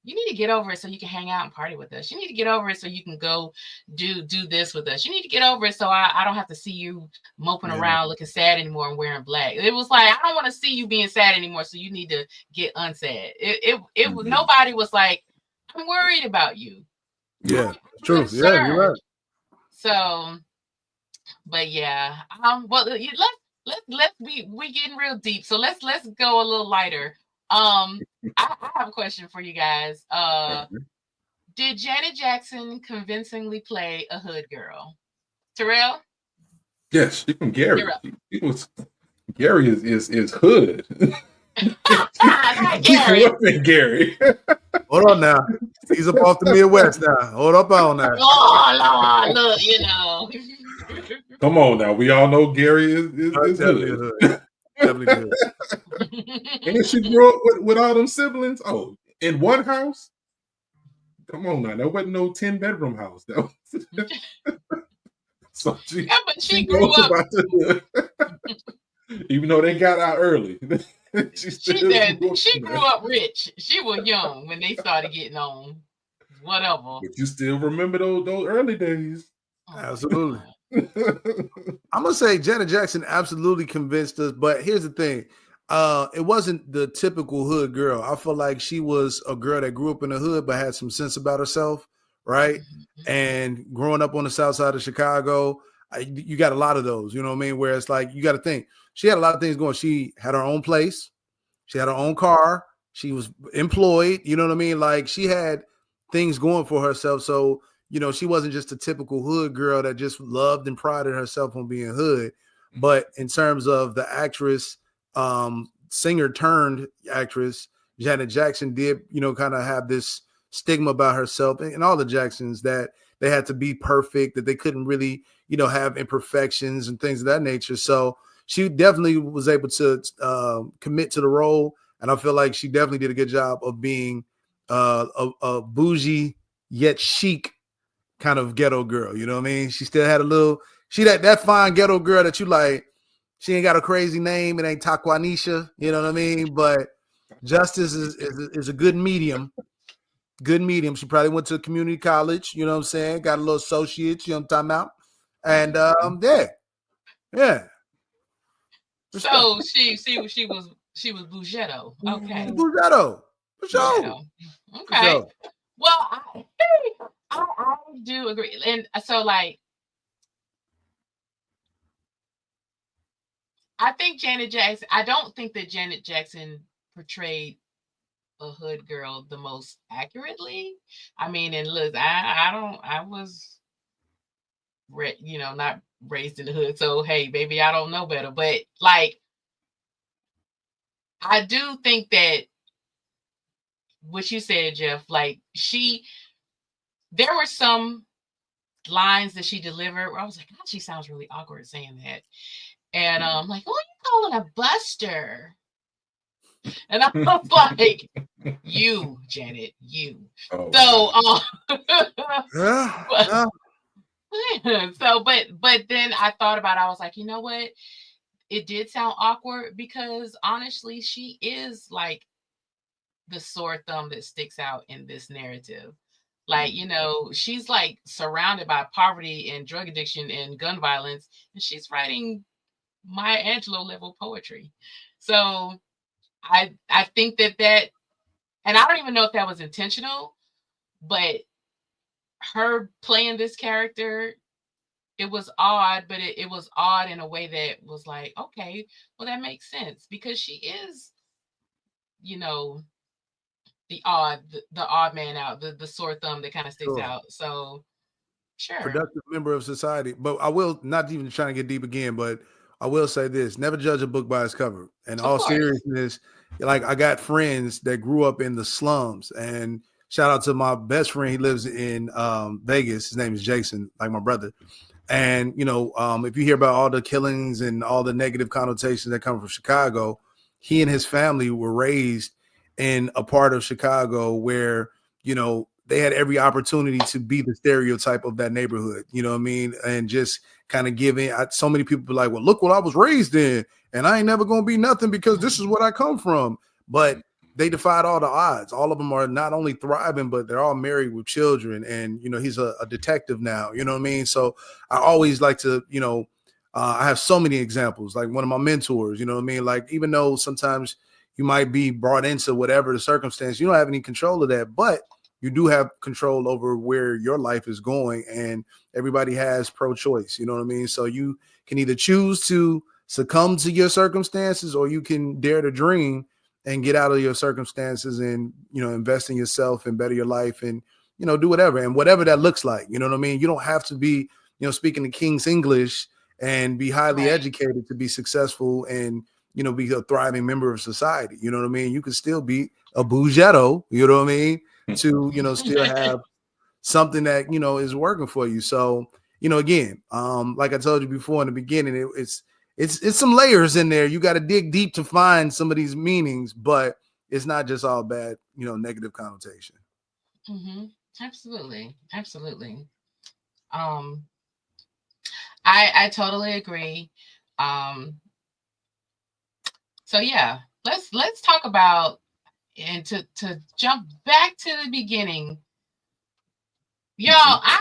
you need to get over it so you can hang out and party with us. You need to get over it so you can go do this with us. You need to get over it so I don't have to see you moping around looking sad anymore and wearing black. It was like, I don't want to see you being sad anymore, so you need to get unsad. It nobody was like, I'm worried about you. Yeah, true. Yeah, you're right. So, but yeah, well, let's we getting real deep. So let's go a little lighter. I have a question for you guys. Did Janet Jackson convincingly play a hood girl? Terrell? Yes, she from Gary. Gary is hood. He grew up in Gary. Hold on now. He's up off the Midwest now. Hold up on that. Oh, Lord, look, you know. Come on now. We all know Gary is hood. Definitely good. And she grew up with all them siblings. Oh, in one house? Come on now. That wasn't no 10-bedroom house. That was so but she grew up about the hood. Even though they got out early. she grew up rich. She was young when they started getting on. Whatever. But you still remember those early days. Absolutely. I'm gonna say Janet Jackson absolutely convinced us, but here's the thing. It wasn't the typical hood girl. I feel like she was a girl that grew up in the hood but had some sense about herself, right? And growing up on the south side of Chicago, you got a lot of those, you know what I mean? Where it's like, you got to think, she had a lot of things going. She had her own place. She had her own car. She was employed, you know what I mean? Like, she had things going for herself. So, you know, she wasn't just a typical hood girl that just loved and prided herself on being hood. But in terms of the actress, singer turned actress, Janet Jackson did, you know, kind of have this stigma about herself, and all the Jacksons, that they had to be perfect, that they couldn't really, you know, have imperfections and things of that nature. So she definitely was able to commit to the role. And I feel like she definitely did a good job of being a bougie yet chic kind of ghetto girl. You know what I mean? She still had a little, that fine ghetto girl that you like. She ain't got a crazy name. It ain't Taquanisha. You know what I mean? But Justice is a good medium. Good medium. She probably went to community college. You know what I'm saying? Got a little associates. You know what I'm talking about? And yeah. So she was Bougetto. Okay. Bougetto. For sure. Okay. For sure. Well, I do agree. And so, like, I think Janet Jackson, I don't think that Janet Jackson portrayed a hood girl the most accurately. I mean, and look, I was, you know, not raised in the hood, so hey, baby, I don't know better. But like, I do think that what you said, Jeff, like, there were some lines that she delivered where I was like, God, she sounds really awkward saying that. And I'm like, who are you calling a buster? And I was like, you, Janet, you. Oh, so, but then I thought about it. I was like, you know what? It did sound awkward because honestly, she is like the sore thumb that sticks out in this narrative. Like, you know, she's like surrounded by poverty and drug addiction and gun violence, and she's writing Maya Angelou level poetry. So I think that, and I don't even know if that was intentional, but her playing this character, it was odd, but it was odd in a way that was like, okay, well, that makes sense because she is, you know, the odd man out, the sore thumb that kind of sticks out. So sure. Productive member of society. But I will, not even trying to get deep again, but I will say this: never judge a book by its cover. In all seriousness, like, I got friends that grew up in the slums, and shout out to my best friend. He lives in Vegas. His name is Jason, like my brother. And if you hear about all the killings and all the negative connotations that come from Chicago, he and his family were raised in a part of Chicago where they had every opportunity to be the stereotype of that neighborhood. You know what I mean? And just kind of giving. So many people be like, "Well, look what I was raised in, and I ain't never gonna be nothing because this is what I come from." But they defied all the odds. All of them are not only thriving, but they're all married with children. And, he's a detective now, you know what I mean? So I always like to, I have so many examples, like one of my mentors, you know what I mean? Like, even though sometimes you might be brought into whatever the circumstance, you don't have any control of that, but you do have control over where your life is going. And everybody has pro-choice, you know what I mean? So you can either choose to succumb to your circumstances, or you can dare to dream and get out of your circumstances and, invest in yourself and better your life and, do whatever that looks like. You know what I mean? You don't have to be, speaking the King's English and be highly educated to be successful and, be a thriving member of society. You know what I mean? You can still be a bougetto, you know what I mean? To, still have something that, is working for you. So, again, like I told you before in the beginning, it's some layers in there. You got to dig deep to find some of these meanings, but it's not just all bad, negative connotation. Mm-hmm. Absolutely. I totally agree. So yeah, let's talk about, and to jump back to the beginning, y'all. I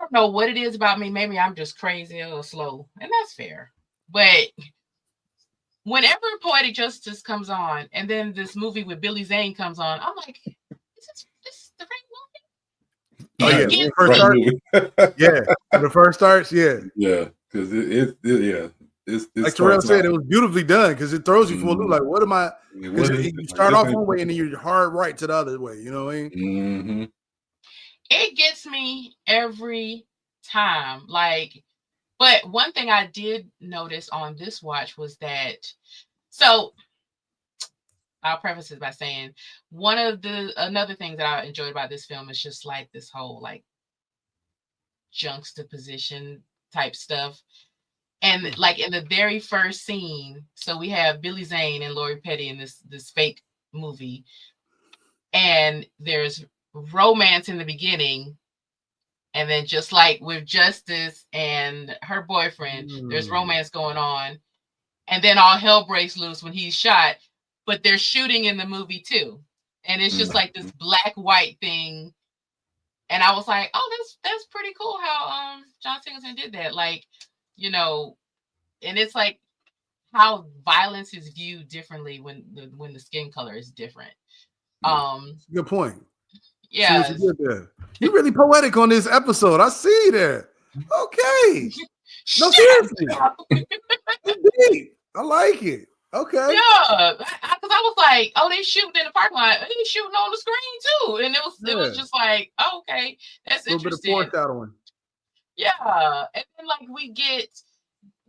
don't know what it is about me. Maybe I'm just crazy or slow, and that's fair. But whenever Poetic Justice comes on, and then this movie with Billy Zane comes on, I'm like, is this the right movie? Oh yeah, when the first starts, yeah, because it's like Terrell said, it was beautifully done because it throws you for a loop. Like, what am I? Because you start off one way and then you're hard right to the other way. You know what I mean? Mm-hmm. It gets me every time. Like, but one thing I did notice on this watch was that, so I'll preface it by saying another thing that I enjoyed about this film is just like this whole like juxtaposition type stuff. And like in the very first scene, so we have Billy Zane and Lori Petty in this fake movie, and there's romance in the beginning, and then just like with Justice and her boyfriend, there's romance going on, and then all hell breaks loose when he's shot. But they're shooting in the movie too, and it's just like this black white thing. And I was like, oh, that's pretty cool how John Singleton did that. Like, and it's like how violence is viewed differently when the skin color is different. Good point. Yeah, see what you did there. You're really poetic on this episode. I see that. Okay. No, seriously. Indeed. I like it. Okay. Yeah, because I was like, oh, they shooting in the parking lot. They shooting on the screen too, and it was just like, oh, okay, that's interesting. A little bit of foreshadowing. Yeah, and then like we get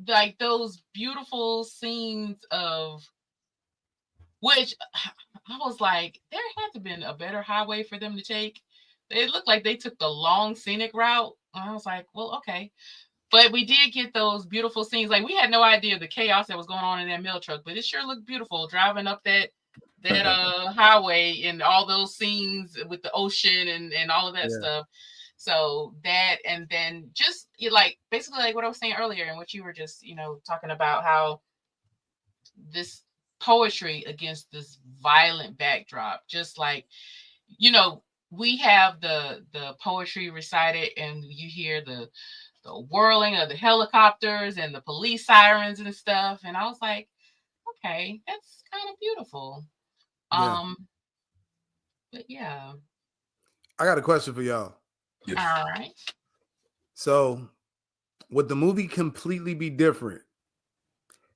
like those beautiful scenes of which I was like, there had to have been a better highway for them to take. It looked like they took the long scenic route. And I was like, well, okay. But we did get those beautiful scenes. Like, we had no idea the chaos that was going on in that mail truck, but it sure looked beautiful driving up that highway and all those scenes with the ocean and all of that stuff. So that, and then just like basically like what I was saying earlier and what you were just, talking about how this poetry against this violent backdrop, just like, we have the poetry recited and you hear the whirling of the helicopters and the police sirens and stuff. And I was like, okay, that's kind of beautiful. But yeah. I got a question for y'all. Yes. All right. So would the movie completely be different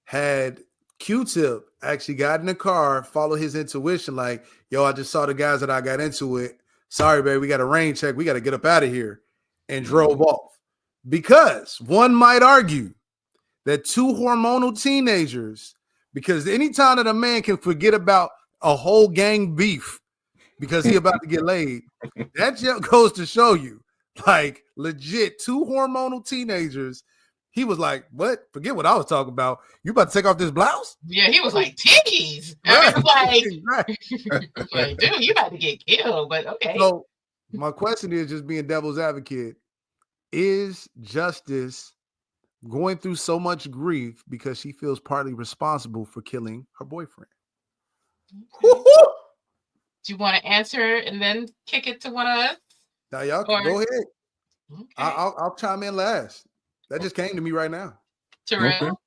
had Q-Tip actually got in the car, follow his intuition, like, yo, I just saw the guys that I got into it. Sorry, babe, we got a rain check. We got to get up out of here, and drove off? Because one might argue that two hormonal teenagers, because anytime that a man can forget about a whole gang beef because he about to get laid, that just goes to show you like legit 2 hormonal teenagers. He was like, "What? Forget what I was talking about. You about to take off this blouse?" Yeah, he was like, titties. Right. I mean, like, dude, you about to get killed, but okay. So my question is, just being devil's advocate, is Justice going through so much grief because she feels partly responsible for killing her boyfriend? Okay. Do you want to answer and then kick it to one of us? Now y'all can go ahead. Okay. I'll chime in last. That just came to me right now. Terrell?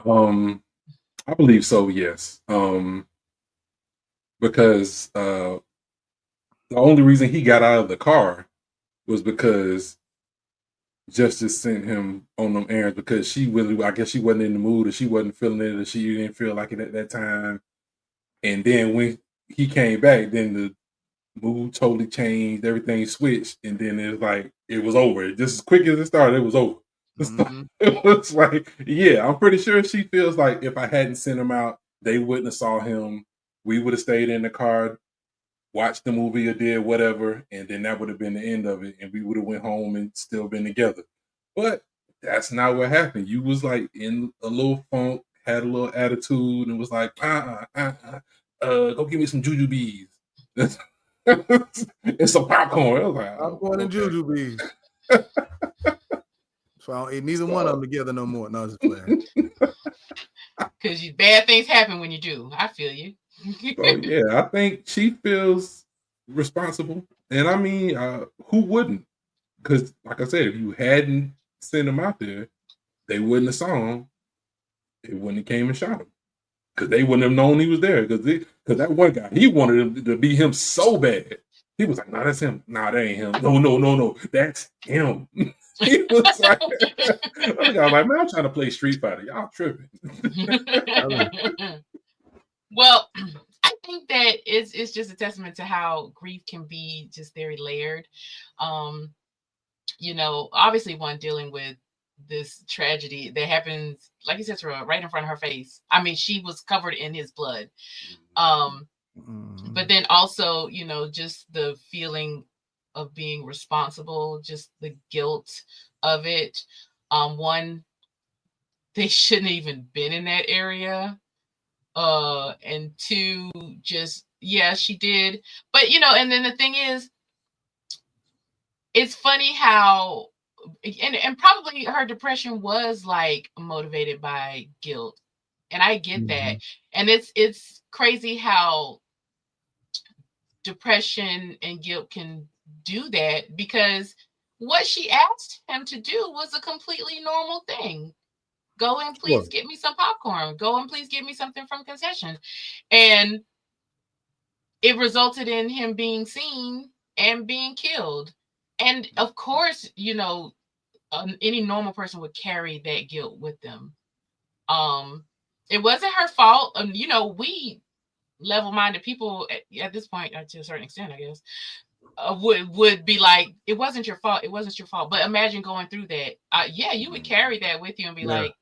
Okay. I believe so, yes. Because the only reason he got out of the car was because Justice sent him on them errands, because I guess she wasn't in the mood, or she wasn't feeling it, or she didn't feel like it at that time. And then when he came back, then the mood totally changed, everything switched, and then it was like it was over. Just as quick as it started, it was over. Mm-hmm. It was like, yeah, I'm pretty sure she feels like if I hadn't sent him out, they wouldn't have saw him. We would have stayed in the car, watched the movie or did whatever, and then that would have been the end of it, and we would have went home and still been together. But that's not what happened. You was like in a little funk, had a little attitude, and was like, go give me some jujubes. It's some popcorn. I was like, popcorn and jujubes. So I don't eat neither one of them together no more. No, just playing. Because bad things happen when you do. I feel you. So yeah, I think she feels responsible, and I mean, who wouldn't? Because like I said, if you hadn't sent him out there, they wouldn't have saw him. They wouldn't have came and shot him, because they wouldn't have known he was there. Because that one guy, he wanted him to be him so bad. He was like, "No, that's him. No, that ain't him. No, that's him." He was like, I was like, man, I'm trying to play Street Fighter. Y'all tripping. Well, I think that it's just a testament to how grief can be just very layered. Obviously one dealing with this tragedy that happens, like you said, right in front of her face. I mean, she was covered in his blood. But then also, just the feeling of being responsible, just the guilt of it. One, they shouldn't have even been in that area. And two, just, yeah, she did. But, and then the thing is, it's funny how, and probably her depression was like motivated by guilt. And I get that. And it's crazy how depression and guilt can do that, because what she asked him to do was a completely normal thing. Go and please get me some popcorn. Go and please get me something from concession. And it resulted in him being seen and being killed. And of course, any normal person would carry that guilt with them. It wasn't her fault. We level-minded people at this point, to a certain extent, I guess, would be like, it wasn't your fault. It wasn't your fault. But imagine going through that. You would carry that with you and be like,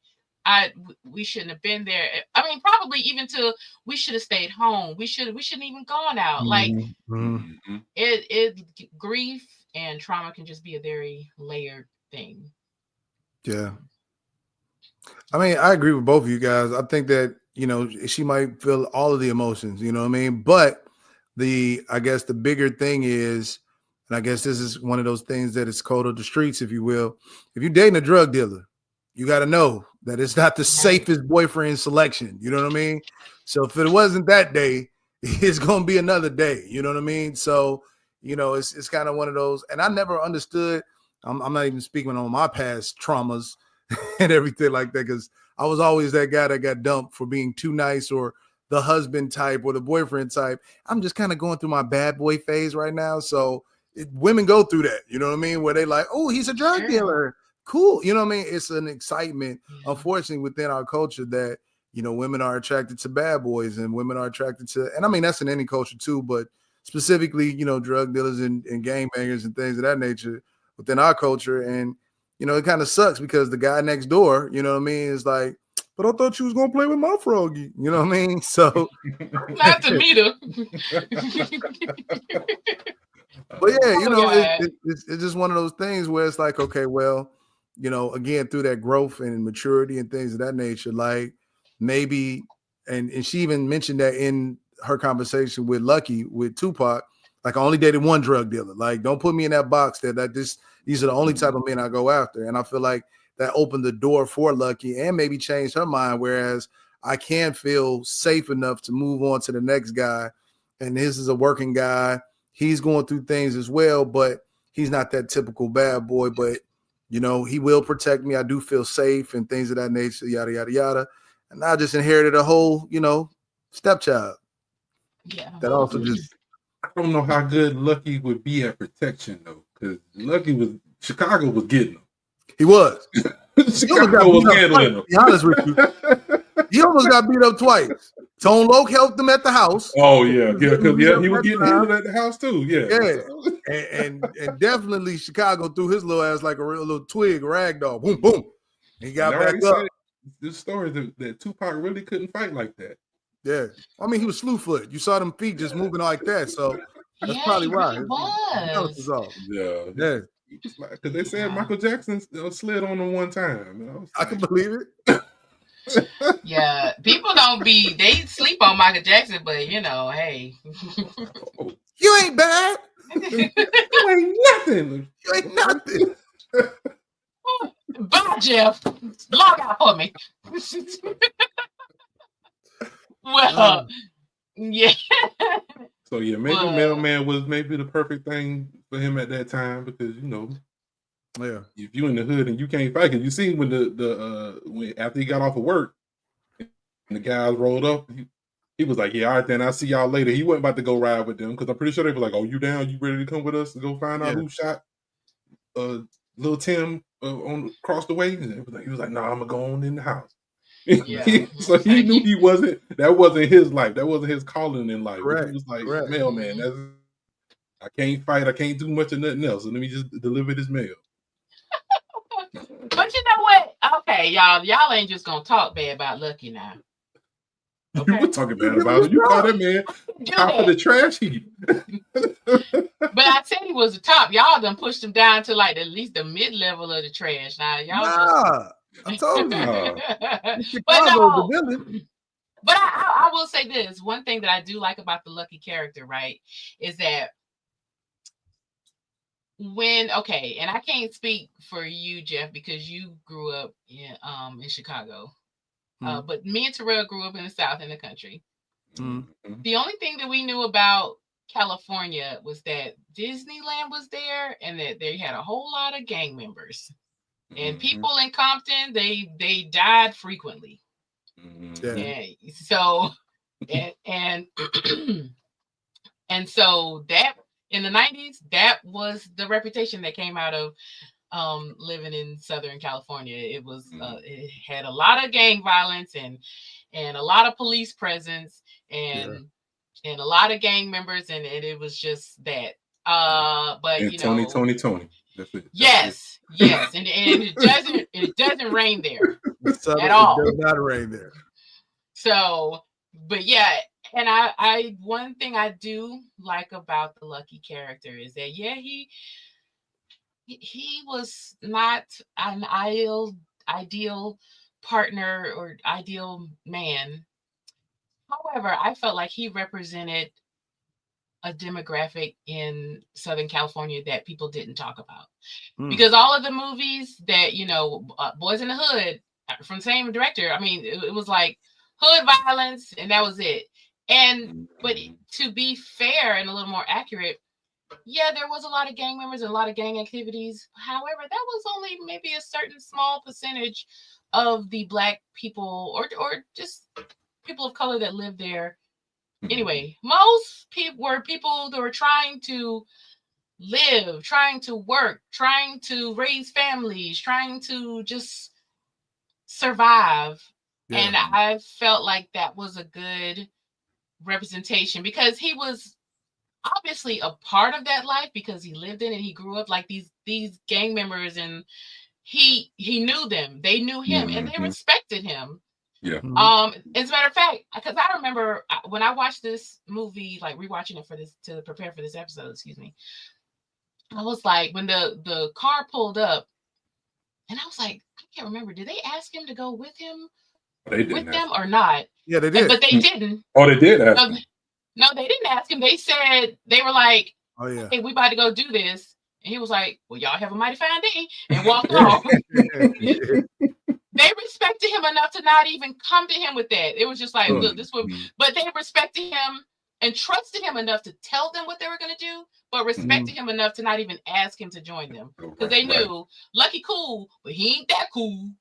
we shouldn't have been there. I mean, probably even to, we should have stayed home. We shouldn't even gone out. Like, grief and trauma can just be a very layered thing. Yeah. I mean, I agree with both of you guys. I think that, she might feel all of the emotions, you know what I mean? But I guess the bigger thing is, and I guess this is one of those things that is cold of the streets, if you will. If you're dating a drug dealer, you got to know that it's not the safest boyfriend selection. You know what I mean? So if it wasn't that day, it's going to be another day. You know what I mean? So, it's kind of one of those. And I never understood. I'm not even speaking on my past traumas and everything like that, because I was always that guy that got dumped for being too nice, or the husband type or the boyfriend type. I'm just kind of going through my bad boy phase right now. So women go through that, you know what I mean? Where they like, oh, he's a drug dealer. Cool. You know what I mean? It's an excitement, unfortunately, within our culture that, women are attracted to bad boys, and women are attracted to, and I mean, that's in any culture too, but specifically, drug dealers and gangbangers and things of that nature within our culture. And, it kind of sucks because the guy next door, you know what I mean, is like, but I thought you was going to play with my froggy. You know what I mean? So not to meet her. But yeah, you know, yeah. it's just one of those things where it's like, okay, well, you know, again, through that growth and maturity and things of that nature, like maybe, and she even mentioned that in her conversation with Lucky with Tupac, like I only dated one drug dealer. Like, don't put me in that box that these are the only type of men I go after. And I feel like that opened the door for Lucky and maybe changed her mind. Whereas I can feel safe enough to move on to the next guy. And this is a working guy. He's going through things as well, but he's not that typical bad boy. But, you know, he will protect me. I do feel safe and things of that nature, yada, yada, yada. And I just inherited a whole, you know, stepchild. Yeah. That also just. I don't know how good Lucky would be at protection, though, because Chicago was getting him. He was. Chicago was handling him. To be honest with you, he almost got beat up twice. Tone Loc helped him at the house. Oh yeah, because he was getting handled at the house too. Yeah. And definitely Chicago threw his little ass like a little twig, ragdoll. Boom, boom. He got back up. This story that Tupac really couldn't fight like that. Yeah, I mean he was slew-footed. You saw them feet just moving like that, so that's probably why. Really was. Yeah. Because they said Michael Jackson slid on him one time. I can believe it. Yeah, people they sleep on Michael Jackson, but you know, hey, you ain't bad. You ain't nothing. You ain't nothing. Bye, Jeff. Log out for me. Well, yeah. So yeah, maybe Mailman was maybe the perfect thing for him at that time because you know, if you in the hood and you can't fight, because you see when when after he got off of work and the guys rolled up, he was like, "Yeah, all right, then I'll see y'all later." He wasn't about to go ride with them because I'm pretty sure they were like, "Oh, you down? You ready to come with us to go find out who shot little Tim across the way?" And he was like, "No, I'm gonna go on in the house." Yeah. So he knew that wasn't his life. That wasn't his calling in life. Correct. He was like, mailman. I can't fight. I can't do much of nothing else. So let me just deliver this mail. But you know what? Okay, y'all ain't just gonna talk bad about Lucky now. Okay? You were talking bad about him. You call that man top of the trash heap. But I said he was the top. Y'all done pushed him down to like at least the mid-level of the trash. Now y'all I told you. But no. But I will say this. One thing that I do like about the Lucky character, right, is that and I can't speak for you, Jeff, because you grew up in Chicago. But me and Terrell grew up in the South in the country. Mm-hmm. The only thing that we knew about California was that Disneyland was there and that they had a whole lot of gang members. And people in Compton, they died frequently. And so and so that in the 90s, that was the reputation that came out of living in Southern California. It was it had a lot of gang violence and a lot of police presence and a lot of gang members, and it was just that. But and you Tony. That's it. Yes, and it doesn't rain there at all. It does not rain there. So, but yeah, and I one thing I do like about the Lucky character is that he was not an ideal partner or ideal man. However, I felt like he represented a demographic in Southern California that people didn't talk about. Because all of the movies that, Boys in the Hood from the same director, I mean, it was like hood violence and that was it. But to be fair and a little more accurate, there was a lot of gang members and a lot of gang activities. However, that was only maybe a certain small percentage of the Black people or just people of color that lived there. Anyway, most people were people that were trying to live, trying to work, trying to raise families, trying to just survive. And I felt like that was a good representation because he was obviously a part of that life because he lived in it. He grew up like these gang members, and he knew them. They knew him, and they respected him. Yeah. As a matter of fact, because I remember when I watched this movie, like rewatching it to prepare for this episode, excuse me. I was like, when the car pulled up, and I was like, I can't remember. Did they ask him to go with him, They didn't with ask them, him. or not? Yeah, they did. But they didn't. Oh, they did ask No, him. no, they didn't ask him. They said, they were like, Oh yeah. "Hey, we about to go do this," and he was like, "Well, y'all have a mighty fine day," and walked off. They respected him enough to not even come to him with that. It was just like, look, this would, but they respected him and trusted him enough to tell them what they were going to do, but respected him enough to not even ask him to join them, because they knew Lucky cool, but he ain't that cool.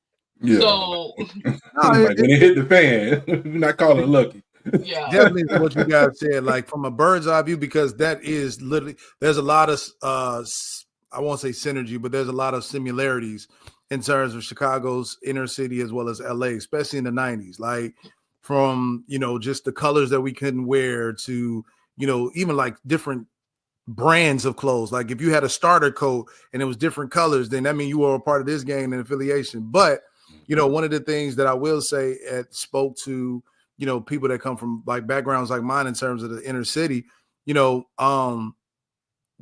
Yeah. So like when it hit the fan, you're not calling Lucky. Yeah, definitely what you guys said, like from a bird's eye view, because that is literally, there's a lot of I won't say synergy, but there's a lot of similarities in terms of Chicago's inner city as well as LA, especially in the 90s. Like from, you know, just the colors that we couldn't wear to, you know, even like different brands of clothes. Like if you had a starter coat and it was different colors, then that means you were a part of this gang and affiliation. But, you know, one of the things that I will say spoke to, you know, people that come from like backgrounds like mine in terms of the inner city, you know,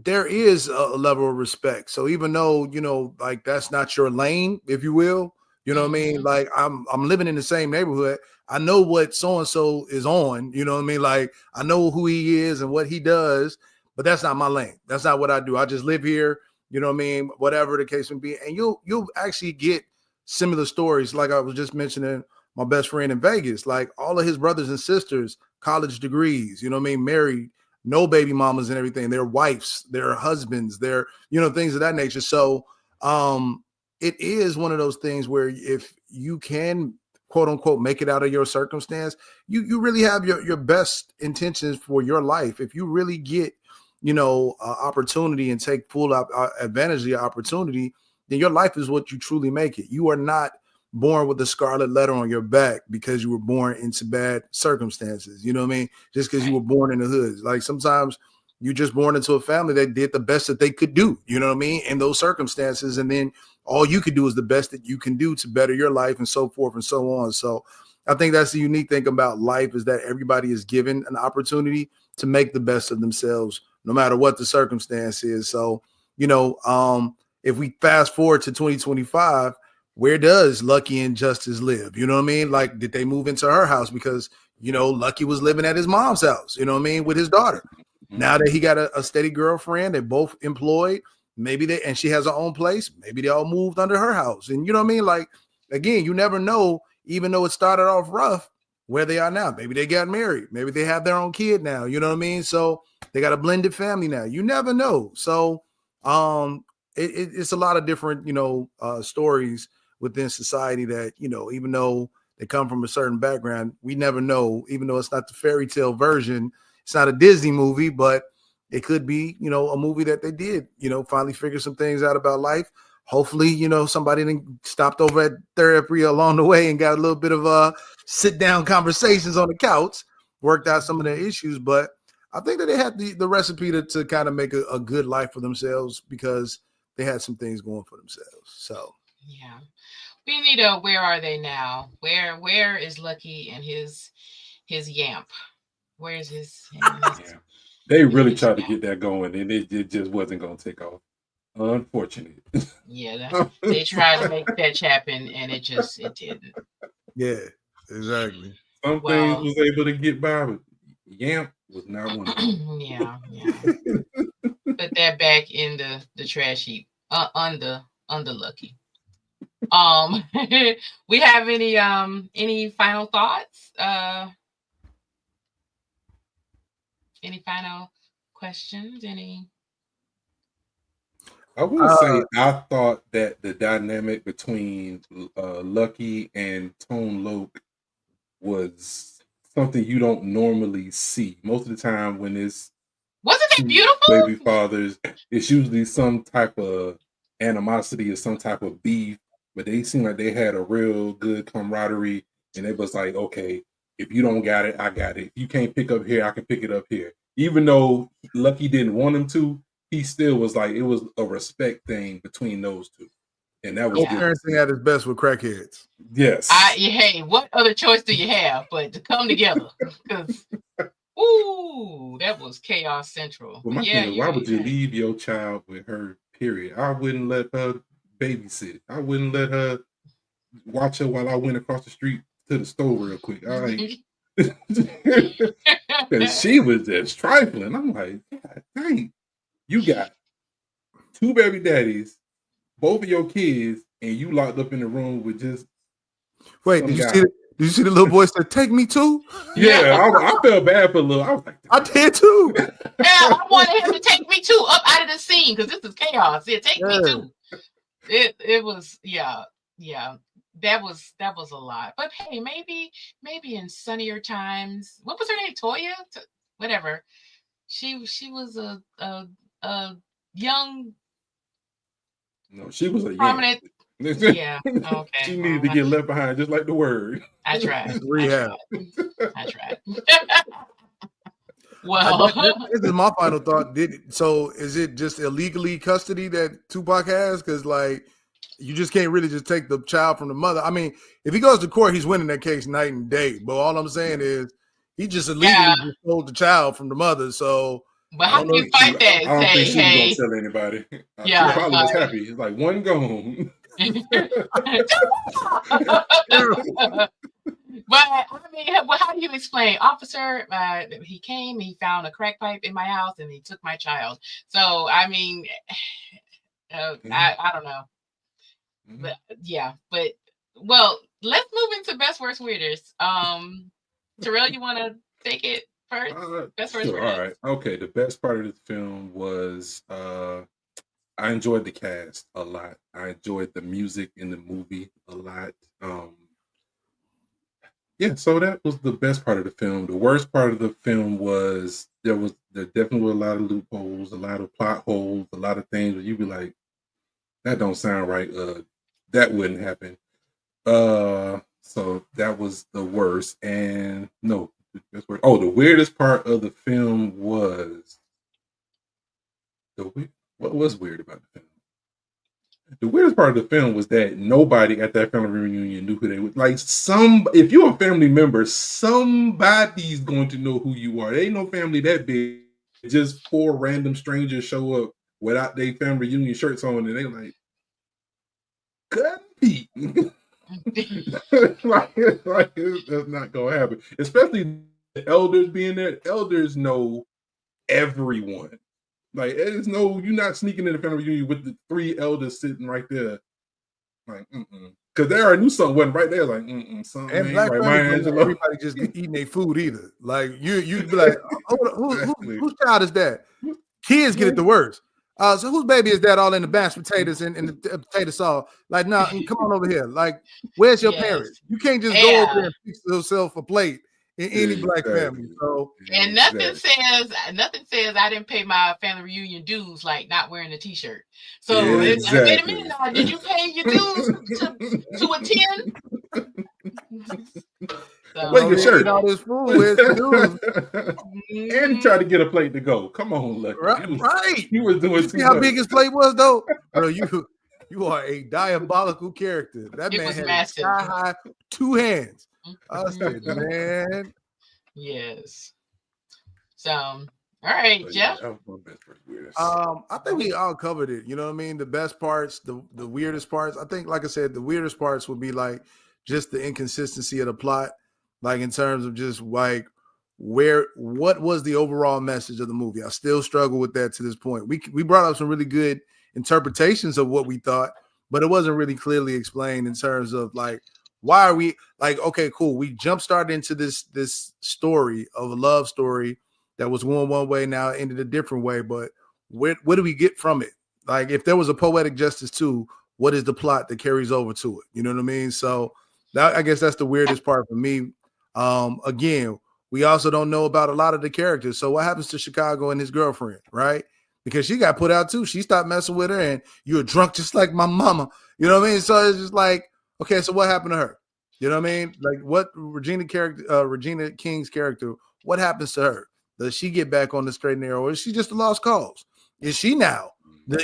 there is a level of respect. So even though, you know, like that's not your lane, if you will, you know what I mean? Like I'm living in the same neighborhood. I know what so-and-so is on, you know what I mean? Like I know who he is and what he does, but that's not my lane. That's not what I do. I just live here, you know what I mean? Whatever the case may be. And you'll actually get similar stories. Like I was just mentioning my best friend in Vegas, like all of his brothers and sisters, college degrees, you know what I mean? Married, no baby mamas and everything, their wives, their husbands, their, you know, things of that nature. So it is one of those things where if you can quote unquote make it out of your circumstance, you really have your best intentions for your life. If you really get, you know, opportunity and take full advantage of your opportunity, then your life is what you truly make it. You are not born with a scarlet letter on your back because you were born into bad circumstances. You know what I mean? Just because you were born in the hood. Like sometimes you're just born into a family that did the best that they could do, you know what I mean, in those circumstances. And then all you could do is the best that you can do to better your life and so forth and so on. So I think that's the unique thing about life, is that everybody is given an opportunity to make the best of themselves, no matter what the circumstance is. So, you know, if we fast forward to 2025, where does Lucky and Justice live? You know what I mean? Like, did they move into her house? Because, you know, Lucky was living at his mom's house, you know what I mean, with his daughter. Now that he got a steady girlfriend, they're both employed, maybe and she has her own place, maybe they all moved under her house. And you know what I mean? Like, again, you never know, even though it started off rough, where they are now. Maybe they got married. Maybe they have their own kid now. You know what I mean? So they got a blended family now. You never know. So it's a lot of different, you know, stories within society that, you know, even though they come from a certain background, we never know, even though it's not the fairy tale version, it's not a Disney movie, but it could be, you know, a movie that they did, you know, finally figure some things out about life. Hopefully, you know, somebody stopped over at therapy along the way and got a little bit of sit down conversations on the couch, worked out some of their issues. But I think that they had the recipe to kind of make a good life for themselves, because they had some things going for themselves. So yeah. We need a where are they now? Where is Lucky and his yamp? Where's his Yeah. They really tried to get that going, and it just wasn't going to take off. Unfortunate. Yeah, they tried to make fetch happen, and it didn't. yeah, exactly. Some things was able to get by, but Yamp was not one of them. Yeah. Put that back in the trash heap. Under Lucky. We have any final thoughts? Any final questions? I will say I thought that the dynamic between Lucky and Tone Loc was something you don't normally see. Most of the time when it's wasn't it beautiful? Baby fathers, it's usually some type of animosity or some type of beef, but they seem like they had a real good camaraderie, and it was like, okay, if you don't got it, I got it. If you can't pick up here, I can pick it up here. Even though Lucky didn't want him to, he still was like, it was a respect thing between those two. And that was parenting at its best with crackheads. Yes. Hey, what other choice do you have but to come together? Because Ooh, that was chaos central. Well, But my yeah, thing is, why would you right. leave your child with her? Period. I wouldn't let her babysit. I wouldn't let her watch her while I went across the street to the store real quick. Because she was just trifling. I'm like, God dang, you got 2 baby daddies, both of your kids, and you locked up in the room with just Wait, some did you guy. see? Did you see the little boy said, "Take me too"? Yeah, I felt bad for a little. I was like, I did too. Yeah, I wanted him to take me too up out of the scene because this is chaos. Yeah, take me too. It was yeah. That was a lot. But hey, maybe in sunnier times. What was her name? Toya? Whatever. She was a young no, she was a prominent. Yeah. Okay. She needed to get left behind, just like the word. I tried. Rehab. I tried. Well, this is my final thought. So is it just illegally custody that Tupac has? Because like you just can't really just take the child from the mother. I mean, if he goes to court, he's winning that case night and day. But all I'm saying is he just illegally just stole the child from the mother. So but how do you fight that? I don't think she was gonna tell anybody. Yeah, she probably was happy. It's like one gone. But I mean, well, how do you explain, officer? He came, he found a crack pipe in my house, and he took my child. So I mean, I don't know. But yeah, but well, let's move into best worst weirdest. Terrell, you want to take it first? Best worst sure, all right. Okay, the best part of the film was I enjoyed the cast a lot. I enjoyed the music in the movie a lot. Yeah, so that was the best part of the film. The worst part of the film was there definitely were a lot of loopholes, a lot of plot holes, a lot of things where you'd be like, that don't sound right. That wouldn't happen. So that was the worst. And no, that's worst. Oh, the weirdest part of the film was what was weird about the film? The weirdest part of the film was that nobody at that family reunion knew who they were. Like if you're a family member, somebody's going to know who you are. There ain't no family that big. Just 4 random strangers show up without their family reunion shirts on, and they like, couldn't be. like that's not gonna happen. Especially the elders being there. Elders know everyone. Like, there's no, you're not sneaking in the family reunion with the 3 elders sitting right there. Like, because they already knew something wasn't right there. Like, something and ain't black right. family, everybody just eating their food either. Like you'd be like, whose child is that? Kids get it the worst. So whose baby is that? All in the mashed potatoes and the potato sauce. Like, no, come on over here. Like, where's your parents? You can't just go over there and fix yourself a plate in any black family. So and nothing says I didn't pay my family reunion dues, like not wearing a t-shirt. So wait a minute now, did you pay your dues to attend? Where's your shirt? All this food, where's the dues? And try to get a plate to go. Come on, Lucky. Right. You was doing see how big his plate was, though? Bro, you are a diabolical character. That man had massive. High 2 hands. I said, man. Yes. So, all right, Jeff. I think we all covered it. You know what I mean? The best parts, the weirdest parts. I think, like I said, the weirdest parts would be like just the inconsistency of the plot, like in terms of just like what was the overall message of the movie. I still struggle with that to this point. We brought up some really good interpretations of what we thought, but it wasn't really clearly explained in terms of like, why are we like, okay, cool. We jump started into this story of a love story that was going one way, now ended a different way. But what do we get from it? Like, if there was a Poetic Justice 2, what is the plot that carries over to it? You know what I mean? So I guess that's the weirdest part for me. Again, we also don't know about a lot of the characters. So what happens to Chicago and his girlfriend, right? Because she got put out too. She stopped messing with her, and you're drunk just like my mama. You know what I mean? So it's just like, okay, so what happened to her? You know what I mean? Like, what Regina King's character, what happens to her? Does she get back on the straight and narrow, or is she just a lost cause? Is she now,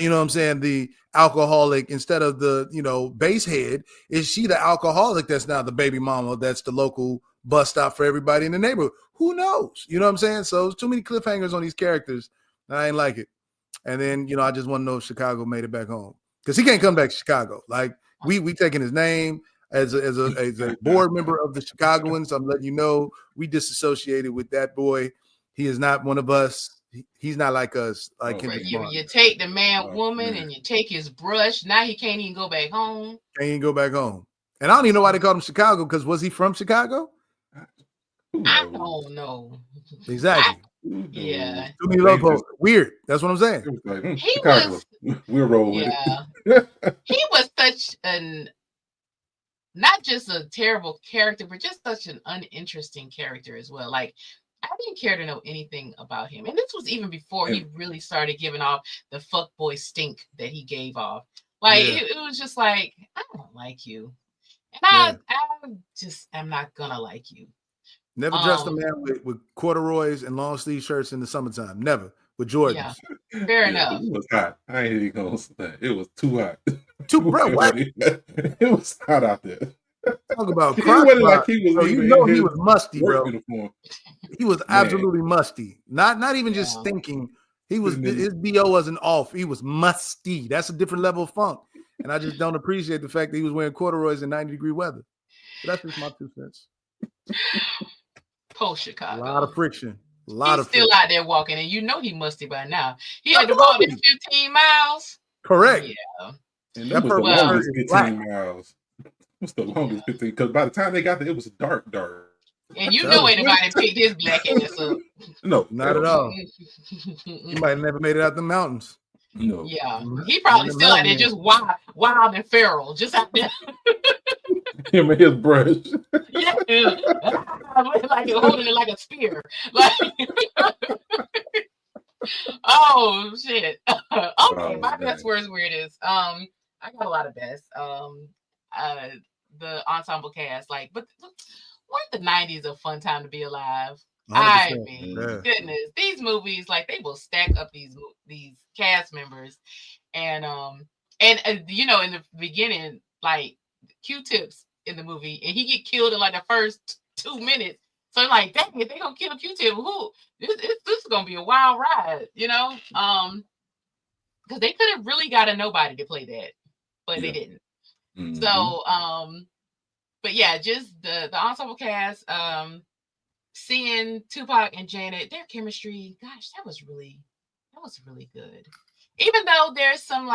you know what I'm saying, the alcoholic instead of the, base head? Is she the alcoholic that's now the baby mama that's the local bus stop for everybody in the neighborhood. Who knows? You know what I'm saying? So there's too many cliffhangers on these characters. I ain't like it. And then, I just want to know if Chicago made it back home, because he can't come back to Chicago. Like we taking his name as a board member of the Chicagoans. I'm letting you know we disassociated with that boy. He is not one of us. He's not like us. Like you take the woman, and you take his brush. Now he can't even go back home. Can't even go back home. And I don't even know why they called him Chicago, because was he from Chicago? I don't know. Exactly. Yeah. Too many locals. Weird. That's what I'm saying. It was like, Chicago. We'll roll with it. He was such not just a terrible character, but just such an uninteresting character as well. Like, I didn't care to know anything about him. And this was even before he really started giving off the fuckboy stink that he gave off. Like, it was just like, I don't like you. And I'm not gonna like you. Never dressed a man with corduroys and long sleeve shirts in the summertime. Never. With Jordans. Yeah, fair enough. It was hot. I ain't even gonna say that. It was too hot. Bro, what? It was hot out there. Talk about he was musty, bro. Uniform. He was absolutely musty. Not even just stinking. He was his BO wasn't off. He was musty. That's a different level of funk. And I just don't appreciate the fact that he was wearing corduroys in 90-degree weather. But that's just my 2 cents. Post Chicago. A lot of friction. He's still out there walking, and he musty by now. He had to walk 15 miles. Correct. Yeah. And that was the longest 15 miles. What's the longest 15? Because by the time they got there, it was dark. And anybody picked his black ass up. No, not at all. He might have never made it out the mountains. No. Yeah. He probably still out there just wild and feral, just out there. Him and his brush. Yeah. Like holding it like a spear. Like, oh shit. Okay, my best words weirdest. I got a lot of best. The ensemble cast, but weren't the 90s a fun time to be alive? I mean, goodness, these movies, they will stack up these cast members, and in the beginning, Q-Tip's in the movie, and he get killed in the first 2 minutes. So I'm like, dang, if they gonna kill Q-Tip, who this is gonna be a wild ride, because they could have really got a nobody to play that, but they didn't. Mm-hmm. So, but yeah, just the ensemble cast, seeing Tupac and Janet, their chemistry, gosh, that was really good. Even though there's some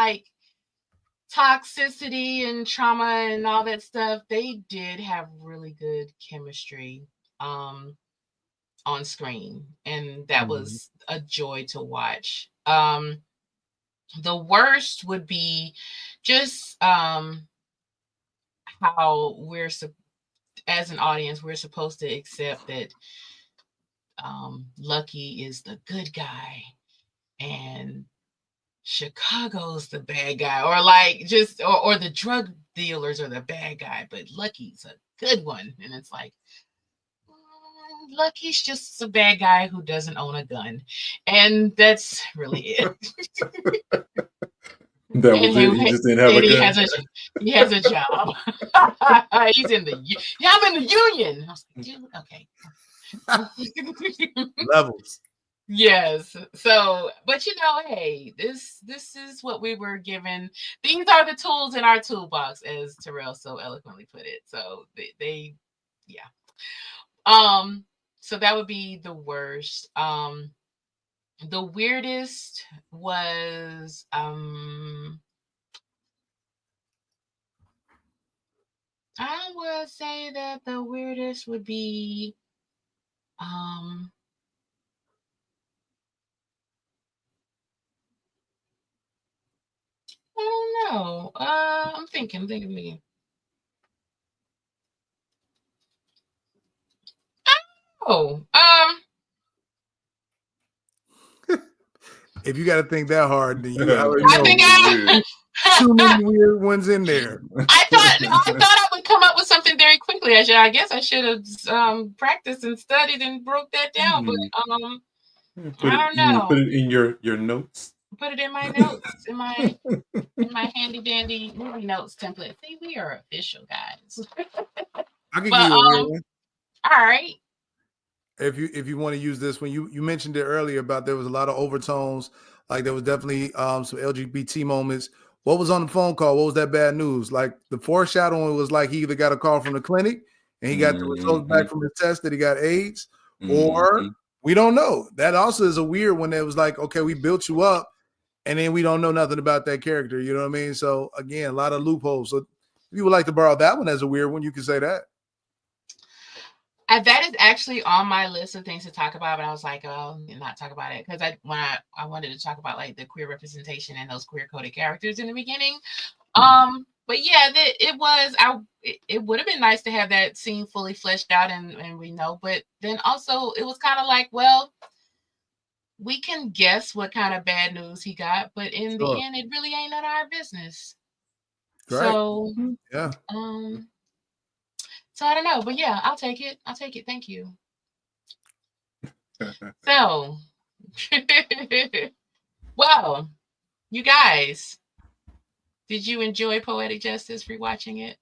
toxicity and trauma and all that stuff, they did have really good chemistry on screen, and that was a joy to watch. The worst would be just how we're as an audience, we're supposed to accept that Lucky is the good guy and Chicago's the bad guy, or or the drug dealers are the bad guy, but Lucky's a good one. And it's Lucky's just a bad guy who doesn't own a gun, and that's really it. That was it. He just didn't have a gun. He has a job. He's in the. Yeah, I'm in the union. I was like, dude, okay. Levels. Yes. So, but hey, this is what we were given. These are the tools in our toolbox, as Terrell so eloquently put it. So they yeah. So that would be the worst. The weirdest was I would say that the weirdest would be I don't know. I'm thinking. Oh, if you got to think that hard, then you already know. Too many weird ones in there. I thought I would come up with something very quickly. I guess I should have practiced and studied and broke that down. But I don't know. Put it in your notes. Put it in my notes, in my handy dandy movie notes template. See, we are official, guys. I can give you a weird one. All right. If you want to use this one, you mentioned it earlier about there was a lot of overtones, like there was definitely some LGBT moments. What was on the phone call? What was that bad news? Like the foreshadowing was like he either got a call from the clinic and he got the results back from his test that he got AIDS, or we don't know. That also is a weird one. That was like, okay, we built you up, and then we don't know nothing about that character. You know what I mean? So again, a lot of loopholes. So if you would like to borrow that one as a weird one, you can say that. That is actually on my list of things to talk about, but I was like, oh, not talk about it because I wanted to talk about like the queer representation and those queer coded characters in the beginning. But yeah, it would have been nice to have that scene fully fleshed out and we know, but then also it was kind of like, well, we can guess what kind of bad news he got, but in the end, it really ain't none of our business. Right. So yeah. So I don't know, but yeah, I'll take it. Thank you. So, well, you guys, did you enjoy Poetic Justice rewatching it?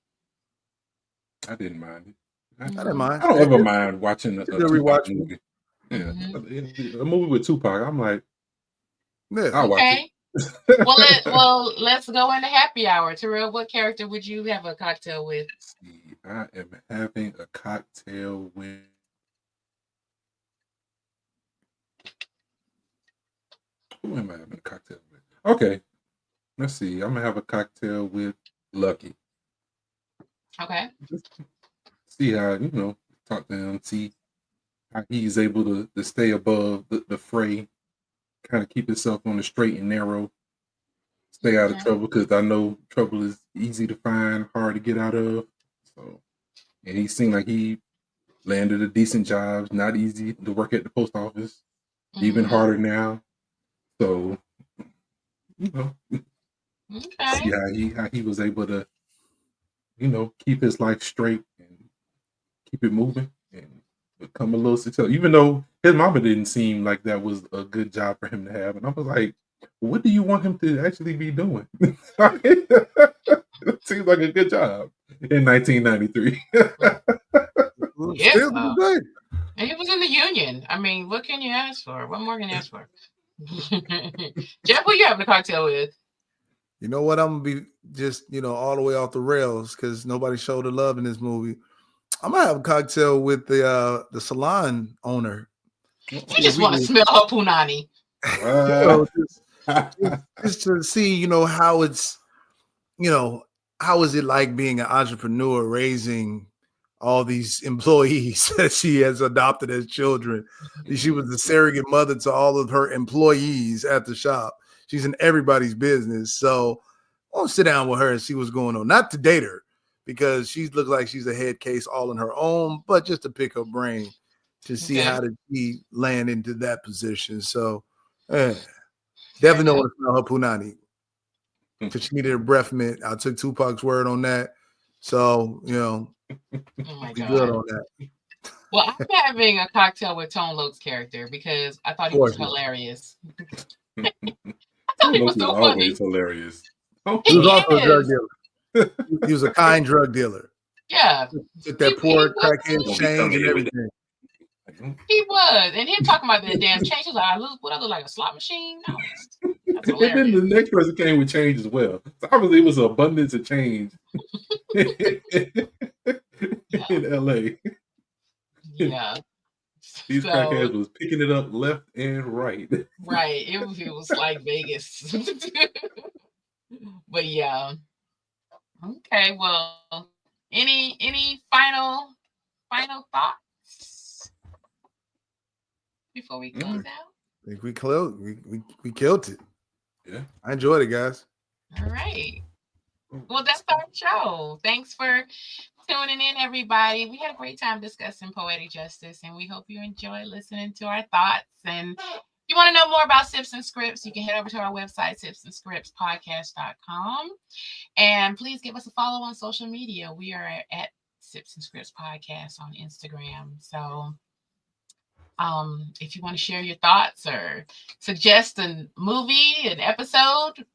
I didn't mind it. I didn't mind. I don't ever mind watching a Tupac movie. Yeah, a movie with Tupac. I'm like, I'll watch it. Well, let's go into happy hour. Terrell, what character would you have a cocktail with? I am having a cocktail with. Who am I having a cocktail with? Okay, let's see. I'm gonna have a cocktail with Lucky. Okay. Just see how talk to him. See how he's able to stay above the fray, kind of keep himself on the straight and narrow. Stay out of trouble, because I know trouble is easy to find, hard to get out of. So, and he seemed like he landed a decent job. Not easy to work at the post office. Even harder now. So, see how he was able to, keep his life straight and keep it moving and become a little successful. Even though his mama didn't seem like that was a good job for him to have, and I was like, what do you want him to actually be doing? It seems like a good job in 1993. Yeah. And he was in the union. I mean, what can you ask for? What more can you ask for? Jeff, who you having a cocktail with? You know what? I'm gonna be just, all the way off the rails because nobody showed the love in this movie. I'm gonna have a cocktail with the salon owner. You just want to smell her punani. Just to see, how it's, how is it like being an entrepreneur raising all these employees that she has adopted as children. She was the surrogate mother to all of her employees at the shop. She's in everybody's business. So I'll sit down with her and see what's going on. Not to date her, because she looks like she's a head case all on her own, but just to pick her brain to see how did she land into that position. So definitely don't want to smell her punani, because she needed a breath mint. I took Tupac's word on that. So, be good on that. Well, I'm having a cocktail with Tone Loc's character because I thought he was hilarious. I thought he was so always hilarious. He was also a drug dealer. He was a kind drug dealer. Yeah. Took that poor crackhead change and everything. He was. And him talking about that damn change. He was like, I look like a slot machine? No. And then the next person came with change as well. So obviously it was an abundance of change in LA. Yeah. These crackheads was picking it up left and right. Right. It was like Vegas. But yeah. Okay, well, any final thoughts before we close out? I think we killed it. Yeah. I enjoyed it, guys. All right. Well, that's our show. Thanks for tuning in, everybody. We had a great time discussing Poetic Justice, and we hope you enjoy listening to our thoughts. And if you want to know more about Sips and Scripts, you can head over to our website, sipsandscriptspodcast.com. And please give us a follow on social media. We are at Sips and Scripts Podcast on Instagram. So if you want to share your thoughts or suggest a movie, an episode,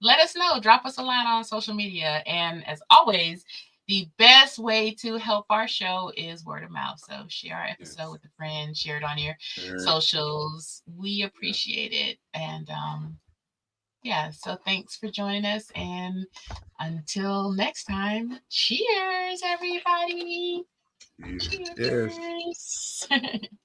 let us know. Drop us a line on social media. And as always, the best way to help our show is word of mouth. So share our episode with a friend, share it on your socials. We appreciate it. And yeah, so thanks for joining us. And until next time, cheers, everybody. Cheers. Cheers.